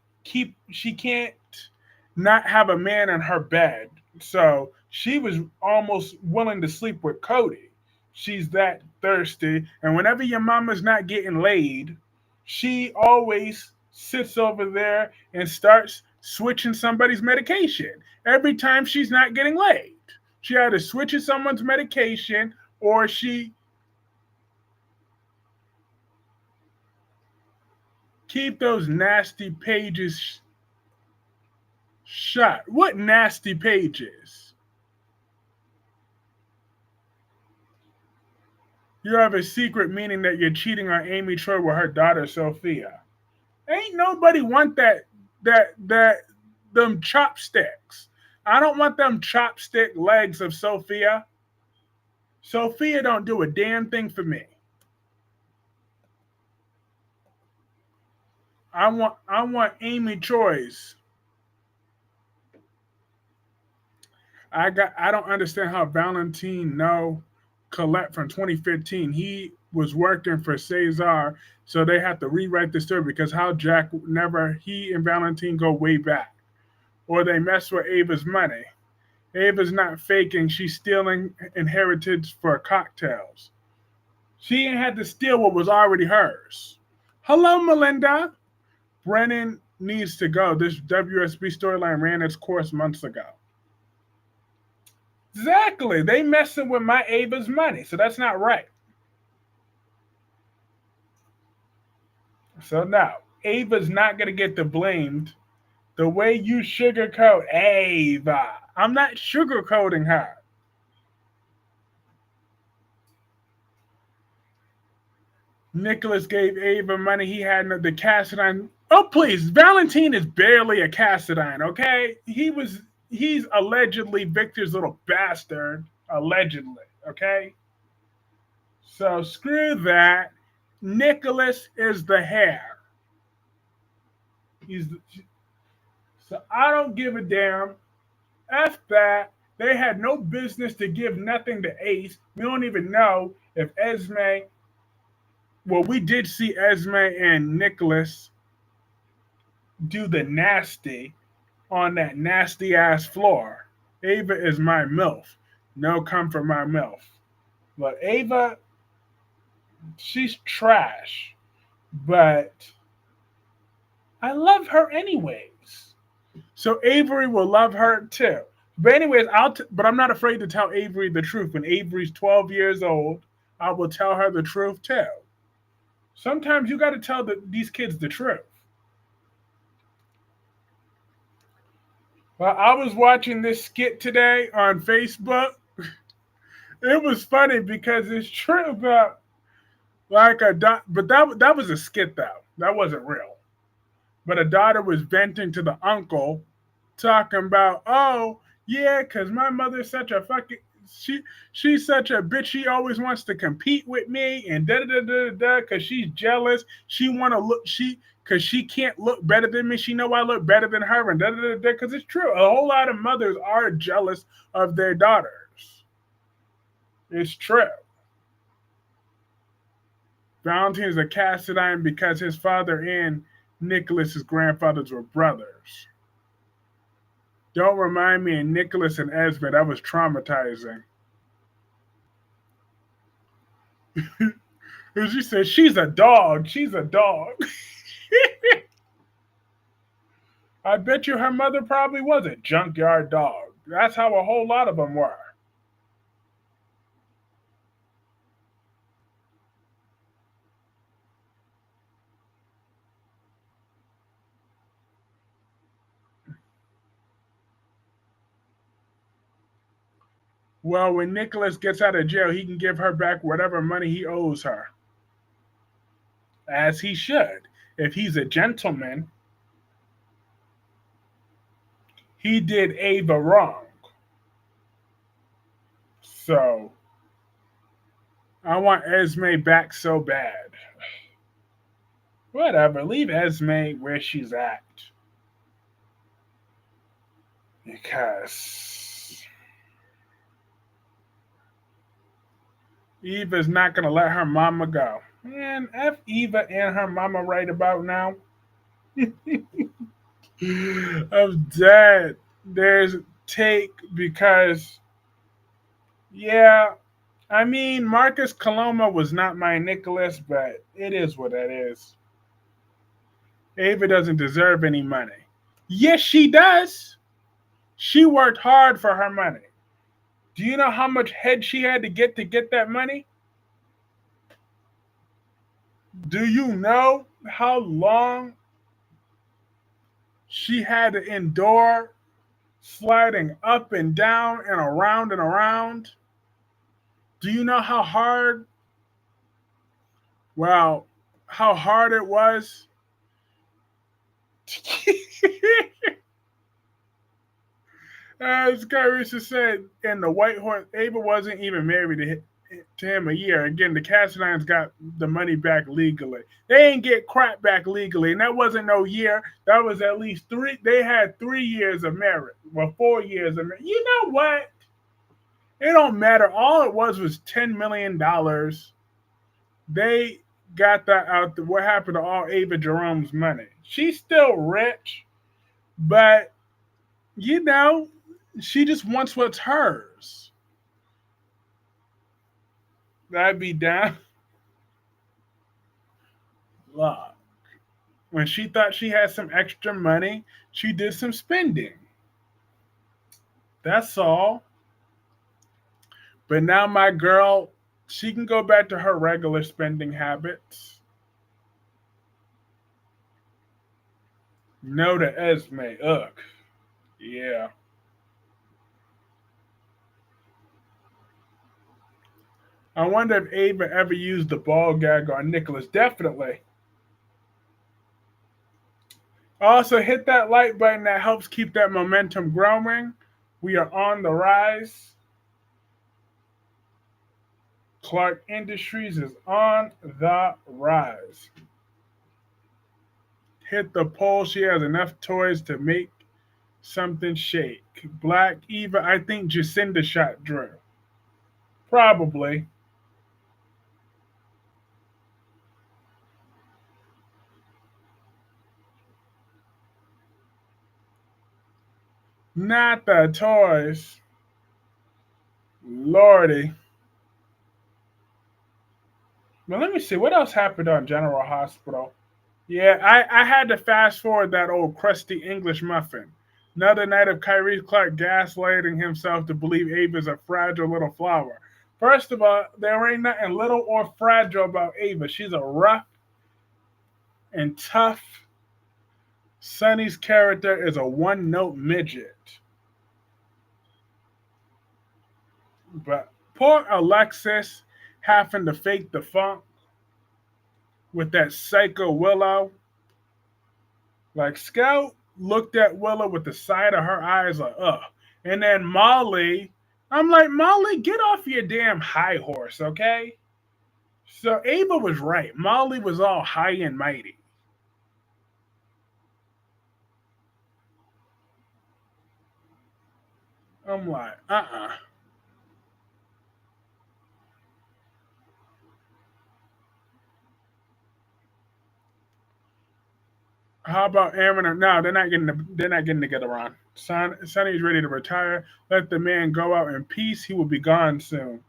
A: not have a man in her bed. So she was almost willing to sleep with Cody. She's that thirsty. And whenever your mama's not getting laid, she always sits over there and starts switching somebody's medication. Every time she's not getting laid, she either switches someone's medication or she keep those nasty pages shut. What nasty pages? You have a secret meaning that you're cheating on Amy Troy with her daughter Sophia. Ain't nobody want that them chopsticks. I don't want them chopstick legs of Sophia. Sophia don't do a damn thing for me. I want Amy Troy's. I don't understand how Valentine know Colette from 2015. He was working for Cesar, so they have to rewrite the story because how Jack never he and Valentine go way back. Or they mess with Ava's money. Ava's not faking, she's stealing inheritance for cocktails. She ain't had to steal what was already hers. Hello, Melinda. Brennan needs to go. This WSB storyline ran its course months ago. Exactly. They messing with my Ava's money, so that's not right. So now, Ava's not going to get the blamed the way you sugarcoat Ava. I'm not sugarcoating her. Nicholas gave Ava money. He had the Cassadine. Oh, please. Valentine is barely a Cassadine, okay? He's allegedly Victor's little bastard. Allegedly, okay? So screw that. Nicholas is the hair. So I don't give a damn. F that. They had no business to give nothing to Ace. We don't even know if Esme. Well, we did see Esme and Nicholas do the nasty on that nasty ass floor. Ava is my MILF. No comfort, my MILF. But Ava, she's trash. But I love her anyways. So Avery will love her too. But anyways, but I'm not afraid to tell Avery the truth. When Avery's 12 years old, I will tell her the truth too. Sometimes you got to tell these kids the truth. Well, I was watching this skit today on Facebook. It was funny because it's true about like but that was a skit though. That wasn't real. But a daughter was venting to the uncle, talking about, oh yeah, because my mother's such a fucking she's such a bitch. She always wants to compete with me and da da da da da because she's jealous. She want to look because she can't look better than me. She know I look better than her and da da da da. Because it's true. A whole lot of mothers are jealous of their daughters. It's true. Valentine is a Cassadine because his father and Nicholas's grandfathers were brothers. Don't remind me of Nicholas and Esme. That was traumatizing. She said, she's a dog. She's a dog. I bet you her mother probably was a junkyard dog. That's how a whole lot of them were. Well, when Nicholas gets out of jail, he can give her back whatever money he owes her, as he should. If he's a gentleman, he did Ava wrong. So, I want Esme back so bad. Whatever, leave Esme where she's at. Because Eva's not going to let her mama go. Man, F Eva and her mama right about now. I'm dead. There's take because, yeah, I mean, Marcus Coloma was not my Nicholas, but it is what it is. Ava doesn't deserve any money. Yes, she does. She worked hard for her money. Do you know how much head she had to get that money? Do you know how long she had to endure sliding up and down and around and around? Do you know how hard, well, how hard it was? As Kyreese said, in the White Horse, Ava wasn't even married to him a year. Again, the Cassadines got the money back legally. They ain't get crap back legally, and that wasn't no year. That was at least three. They had 3 years of marriage. Well, 4 years of marriage. You know what? It don't matter. All it was $10 million. They got that out. What happened to all Ava Jerome's money? She's still rich, but you know, she just wants what's hers. That'd be down. Look, when she thought she had some extra money, she did some spending. That's all. But now my girl, she can go back to her regular spending habits. No to Esme. Ugh. Yeah. I wonder if Ava ever used the ball gag on Nicholas. Definitely. Also, hit that like button that helps keep that momentum growing. We are on the rise. Clarke Industries is on the rise. Hit the poll. She has enough toys to make something shake. Black Eva, I think Jacinda shot Drew. Probably. Not the toys. Lordy. But let me see. What else happened on General Hospital? Yeah, I had to fast forward that old crusty English muffin. Another night of Kyreese Clarke gaslighting himself to believe Ava's a fragile little flower. First of all, there ain't nothing little or fragile about Ava. She's a rough and tough. Sonny's character is a one-note midget. But poor Alexis having to fake the funk with that psycho Willow. Like Scout looked at Willow with the side of her eyes like, ugh. And then Molly, I'm like, Molly, get off your damn high horse, okay? So Ava was right. Molly was all high and mighty. I'm like, uh-uh. How about Aaron? No, they're not getting together, Ron. Sonny's ready to retire. Let the man go out in peace. He will be gone soon.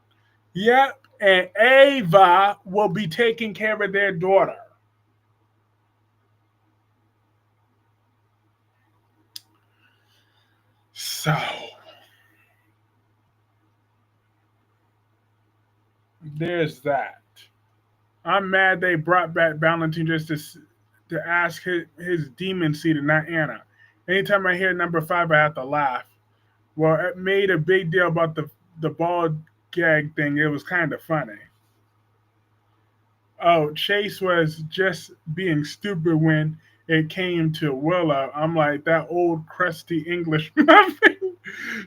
A: Yep, and Ava will be taking care of their daughter. So there's that. I'm mad they brought back Valentine just to ask his demon seed and not Anna. Anytime I hear number five, I have to laugh. Well, it made a big deal about the ball gag thing. It was kind of funny. Oh, Chase was just being stupid when it came to Willow. I'm like, that old crusty English muffin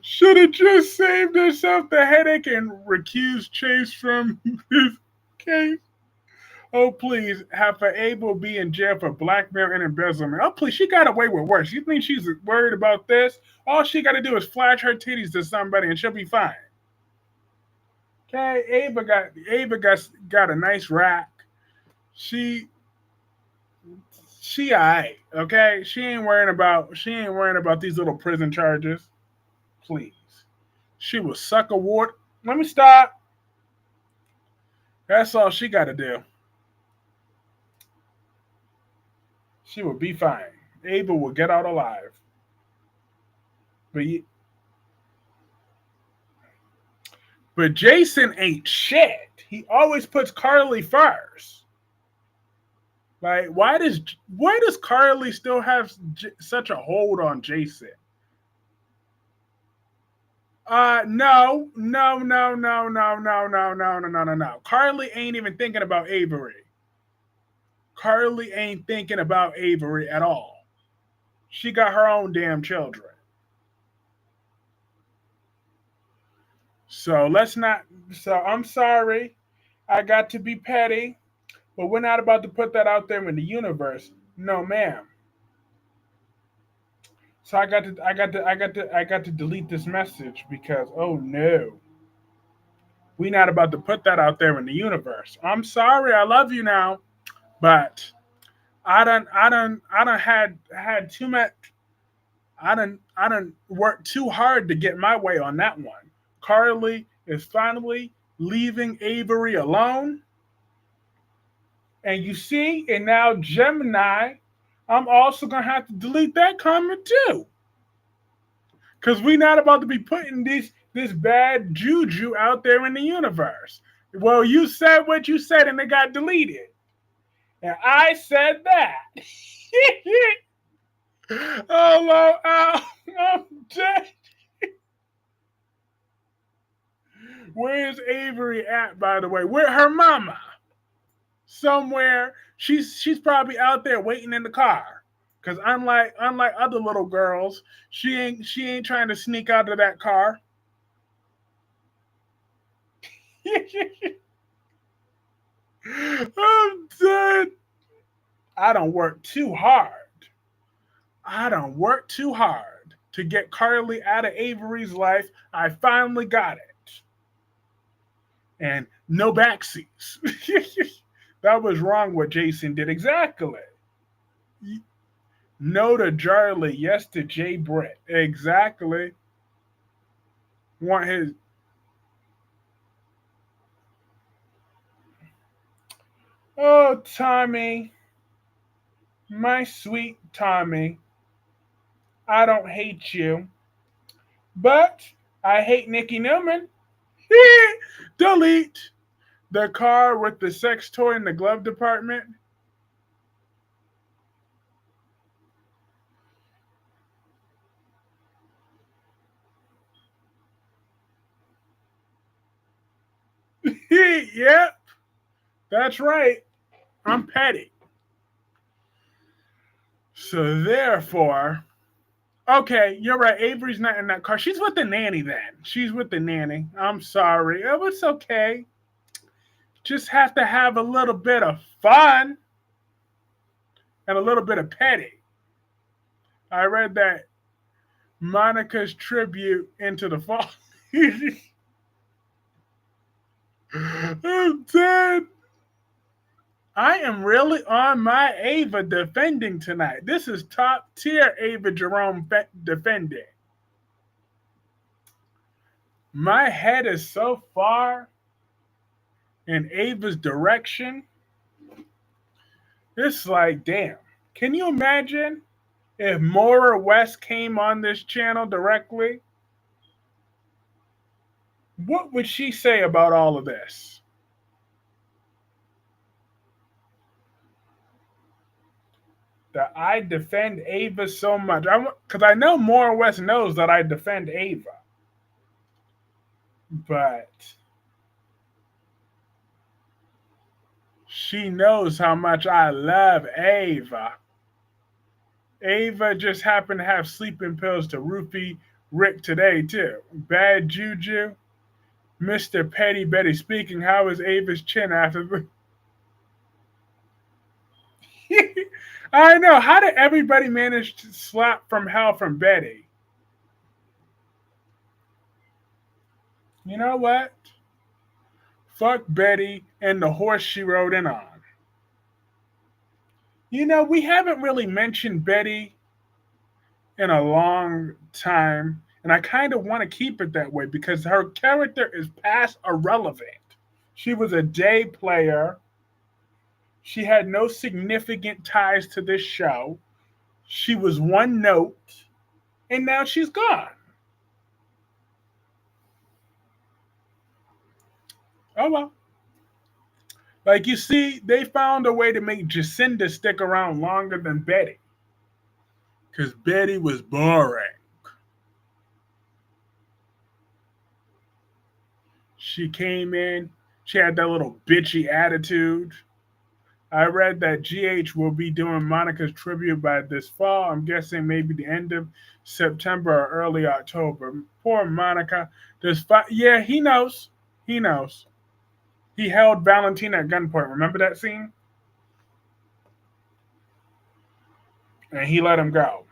A: should have just saved herself the headache and recused Chase from his case. Oh, please, have her Abel be in jail for blackmail and embezzlement. Oh, please, she got away with worse. You think she's worried about this? All she got to do is flash her titties to somebody and she'll be fine. Okay, Ava got a nice rack. She she alright. Okay, she ain't worrying about these little prison charges. Please, she will suck a wart. Let me stop. That's all she got to do. She will be fine. Ava will get out alive. But but Jason ain't shit. He always puts Carly first. Like, why does Carly still have such a hold on Jason? No, no, no, no, no, no, no, no, no, no, no, no. Carly ain't even thinking about Avery. Carly ain't thinking about Avery at all. She got her own damn children. So let's not. So I'm sorry. I got to be petty, but we're not about to put that out there in the universe. No, ma'am. So I got to delete this message because oh no, we're not about to put that out there in the universe. I'm sorry. I love you now, but I done had too much. I done worked too hard to get my way on that one. Carly is finally leaving Avery alone. And you see, and now Gemini, I'm also gonna have to delete that comment too. Cause we're not about to be putting this bad juju out there in the universe. Well, you said what you said and it got deleted. And I said that. Oh, I'm dead. Where's Avery at, by the way? Where her mama? Somewhere. She's probably out there waiting in the car. Cause unlike other little girls, she ain't trying to sneak out of that car. I'm dead. I don't work too hard. I don't work too hard to get Carly out of Avery's life. I finally got it. And no backseats. That was wrong what Jason did. Exactly. No to Charlie, yes to Jay Britt. Exactly. Want his. Oh, Tommy. My sweet Tommy. I don't hate you. But I hate Nikki Newman. Delete. The car with the sex toy in the glove department. Yep, that's right. I'm petty. So therefore, okay, you're right. Avery's not in that car. She's with the nanny then. She's with the nanny. I'm sorry. Oh, it's okay. Just have to have a little bit of fun and a little bit of petty. I read that Monica's tribute into the fall. I'm dead. I am really on my Ava defending tonight. This is top tier Ava Jerome defending. My head is so far in Ava's direction. It's like, damn. Can you imagine if Maura West came on this channel directly? What would she say about all of this? That I defend Ava so much. Because I know Maura West knows that I defend Ava. But she knows how much I love Ava. Ava just happened to have sleeping pills to roofie Rick today, too. Bad juju. Mr. Petty Betty speaking. How is Ava's chin after the. I know. How did everybody manage to slap from hell from Betty? You know what? Fuck Betty and the horse she rode in on. You know, we haven't really mentioned Betty in a long time, and I kind of want to keep it that way because her character is past irrelevant. She was a day player. She had no significant ties to this show. She was one note, and now she's gone. Oh well. Like you see, they found a way to make Jacinda stick around longer than Betty. Because Betty was boring. She came in, she had that little bitchy attitude. I read that GH will be doing Monica's tribute by this fall. I'm guessing maybe the end of September or early October. Poor Monica. Yeah, he knows. He knows. He held Valentina at gunpoint. Remember that scene? And he let him go.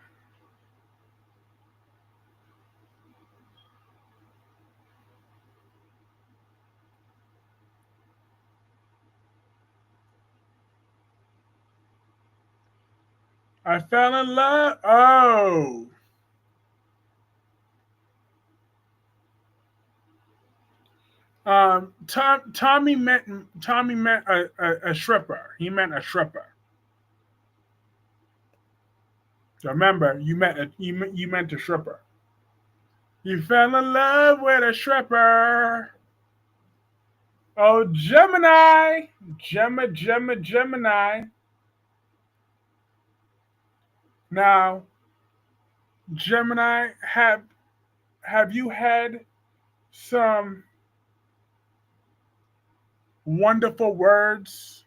A: I fell in love. Oh. Tommy meant a stripper. He meant a stripper. Remember, you meant a stripper. You fell in love with a stripper. Oh, Gemini, Gemini. Now, Gemini, have you had some wonderful words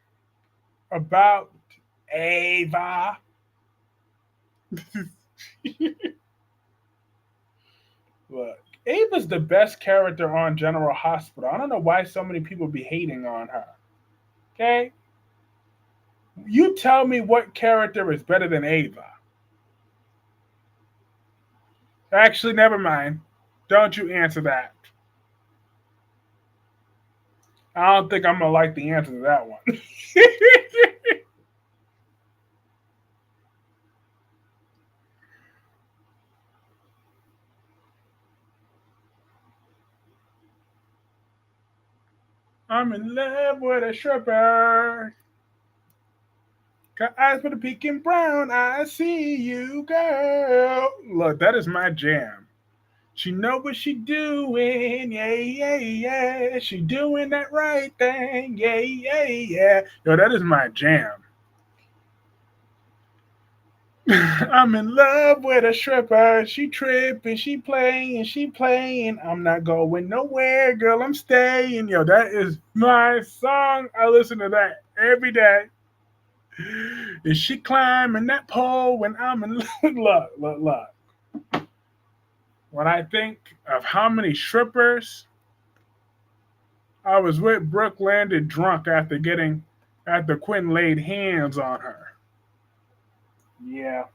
A: about Ava? Look, Ava's the best character on General Hospital. I don't know why so many people be hating on her. Okay? You tell me what character is better than Ava. Actually, never mind. Don't you answer that. I don't think I'm going to like the answer to that one. I'm in love with a stripper. Got eyes for the peaking brown. I see you, girl. Look, that is my jam. She know what she doing, yeah, yeah, yeah. She doing that right thing, yeah, yeah, yeah. Yo, that is my jam. I'm in love with a stripper. She tripping, she playing. I'm not going nowhere, girl. I'm staying. Yo, that is my song. I listen to that every day. Is she climbing that pole when I'm in love? Look. When I think of how many strippers I was with, Brooke landed drunk after Quinn laid hands on her. Yeah.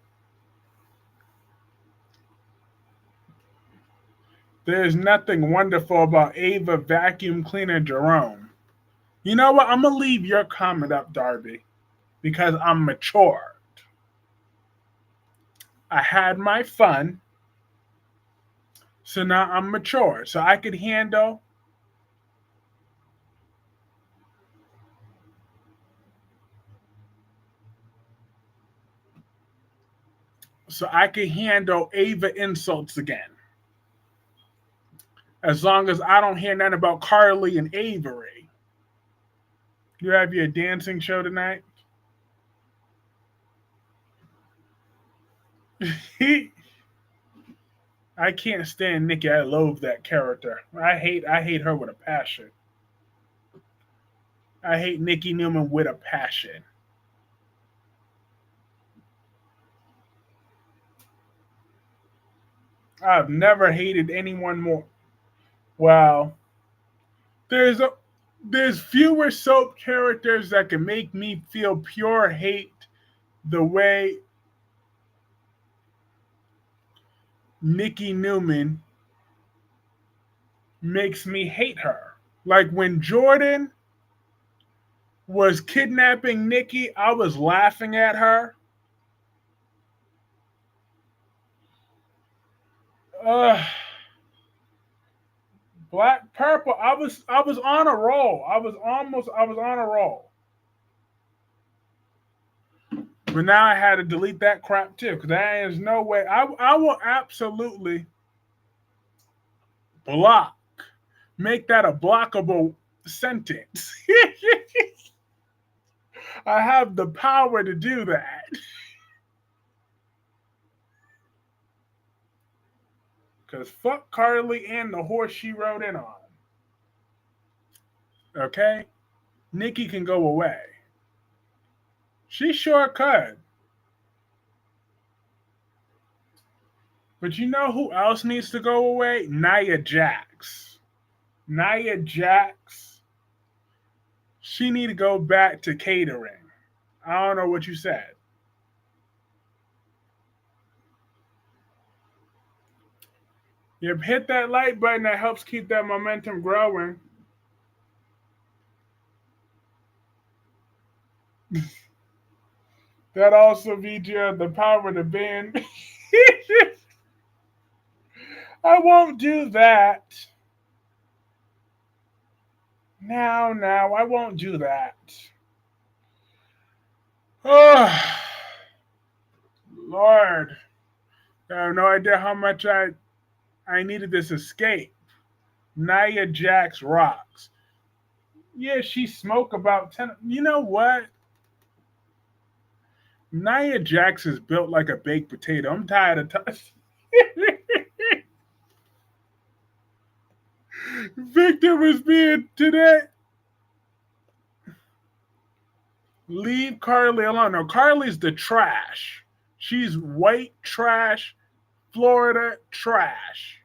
A: There's nothing wonderful about Ava Vacuum Cleaner Jerome. You know what? I'm gonna leave your comment up, Darby, because I'm matured. I had my fun, so now I'm mature. So I could handle. So I can handle Ava insults again. As long as I don't hear nothing about Carly and Avery. You have your dancing show tonight? I can't stand Nikki. I loathe that character. I hate her with a passion. I hate Nikki Newman with a passion. I've never hated anyone more. Well, there's a there's fewer soap characters that can make me feel pure hate the way Nikki Newman makes me hate her. Like when Jordan was kidnapping Nikki, I was laughing at her. Uh, Black Purple, I was on a roll. I was on a roll. But now I had to delete that crap too, because there is no way. I will absolutely block. Make that a blockable sentence. I have the power to do that. Because fuck Carly and the horse she rode in on. Okay? Nikki can go away. She sure could. But you know who else needs to go away? Nia Jax. Nia Jax. She need to go back to catering. I don't know what you said. You hit that like button that helps keep that momentum growing. That also VG the power to bend. I won't do that. No, I won't do that. Oh, Lord. I have no idea how much I needed this escape. Nia Jax rocks. Yeah, she smoked about 10. You know what? Nia Jax is built like a baked potato. I'm tired of Victor was being today. Leave Carly alone. No, Carly's the trash. She's white trash, Florida trash.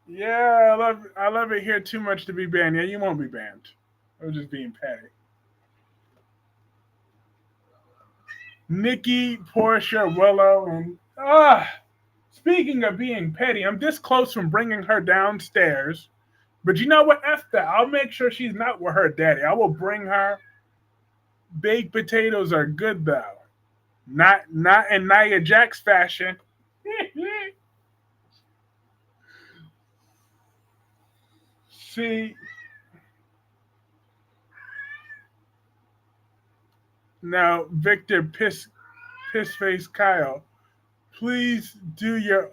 A: Yeah, I love it here too much to be banned. Yeah, you won't be banned. I was just being petty. Nikki, Portia, Willow, and speaking of being petty, I'm this close from bringing her downstairs. But you know what? F that. I'll make sure she's not with her daddy. I will bring her. Baked potatoes are good though. Not in Nia Jax fashion. See, now Victor piss face Kyle. Please do your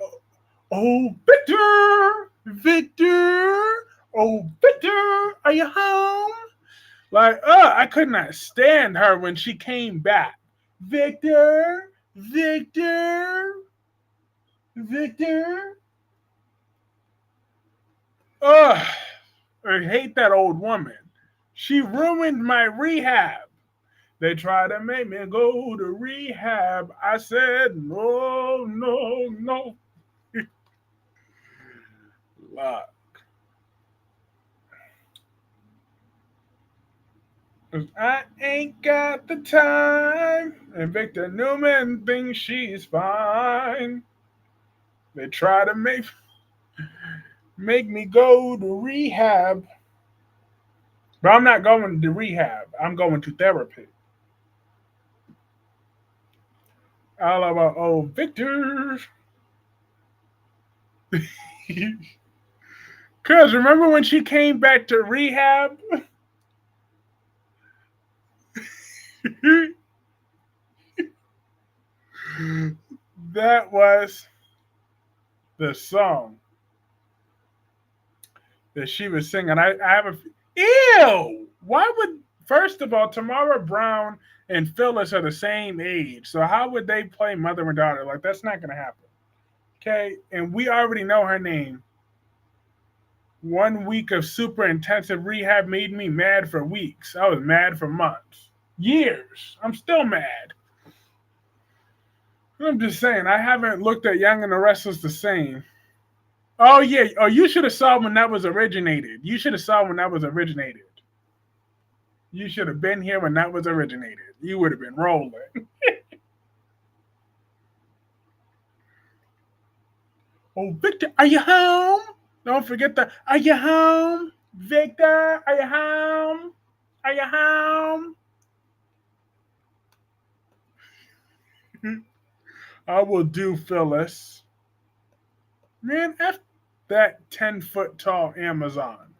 A: Victor, oh Victor, are you home? Like, I could not stand her when she came back. Victor, Victor, Victor. Ugh, I hate that old woman. She ruined my rehab. They tried to make me go to rehab. I said, no, no, no. Look. I ain't got the time. And Victor Newman thinks she's fine. They try to make Make me go to rehab. But I'm not going to rehab. I'm going to therapy. All about old Victor. Cause remember when she came back to rehab? That was the song that she was singing. I have a ew. Why would first of all Tamara Brown and Phyllis are the same age, so how would they play mother and daughter? Like that's not gonna happen. Okay, and we already know her name. 1 week of super intensive rehab made me mad for weeks. I was mad for months, years. I'm still mad. I'm just saying, I haven't looked at Young and the Restless the same. Oh yeah. Oh, you should have saw when that was originated. You should have saw when that was originated. You should have been here when that was originated. You would have been rolling. Oh, Victor, are you home? Don't forget the are you home? Victor, are you home? Are you home? I will do Phyllis. Man, F that 10-foot tall Amazon.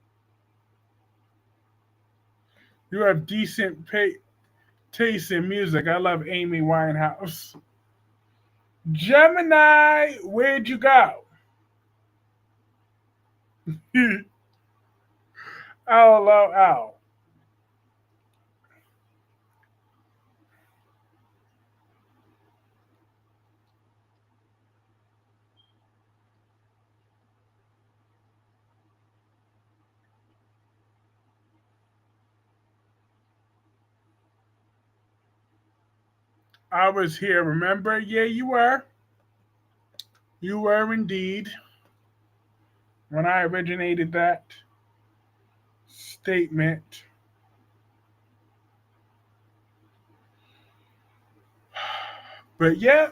A: You have decent taste in music. I love Amy Winehouse. Gemini, where'd you go? LOL. I was here, remember? Yeah, you were. You were indeed. When I originated that statement. But yeah,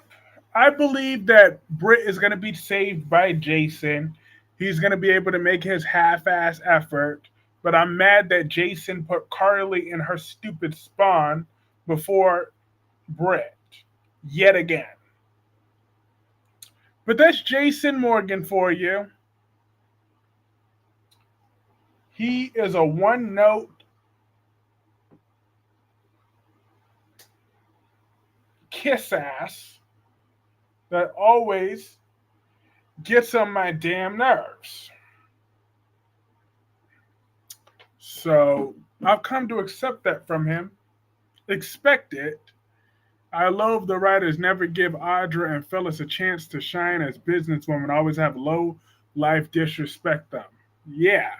A: I believe that Britt is going to be saved by Jason. He's going to be able to make his half ass effort. But I'm mad that Jason put Carly in her stupid spawn before Britt. Yet again. But that's Jason Morgan for you. He is a one note kiss ass that always gets on my damn nerves. So I've come to accept that from him. Expect it. I love the writers never give Audra and Phyllis a chance to shine as businesswomen, always have low life disrespect them. Yeah.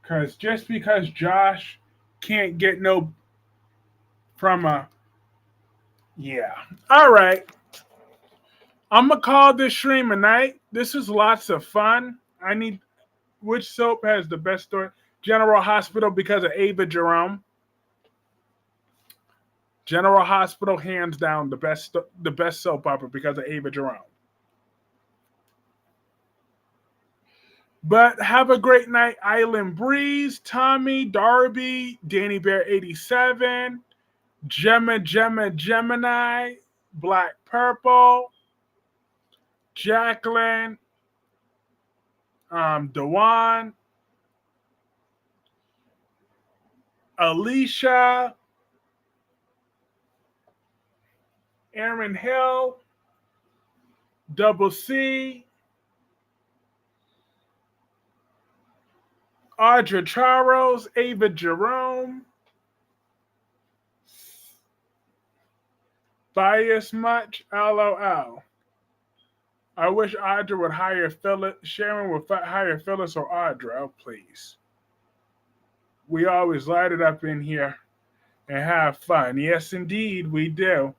A: Because just because Josh can't get no from a. Yeah. All right. I'm going to call this stream a night. This was lots of fun. I need. Which soap has the best story? General Hospital because of Ava Jerome. General Hospital, hands down, the best soap opera because of Ava Jerome. But have a great night, Island Breeze, Tommy, Darby, Danny Bear 87, Gemini, Black Purple, Jacqueline, Dewan, Alicia, Aaron Hill, Double C, Audra Charles, Ava Jerome, Bias Much, LOL. I wish Audra would hire Phyllis. Sharon would hire Phyllis or Audra, oh, please. We always light it up in here and have fun. Yes, indeed, we do.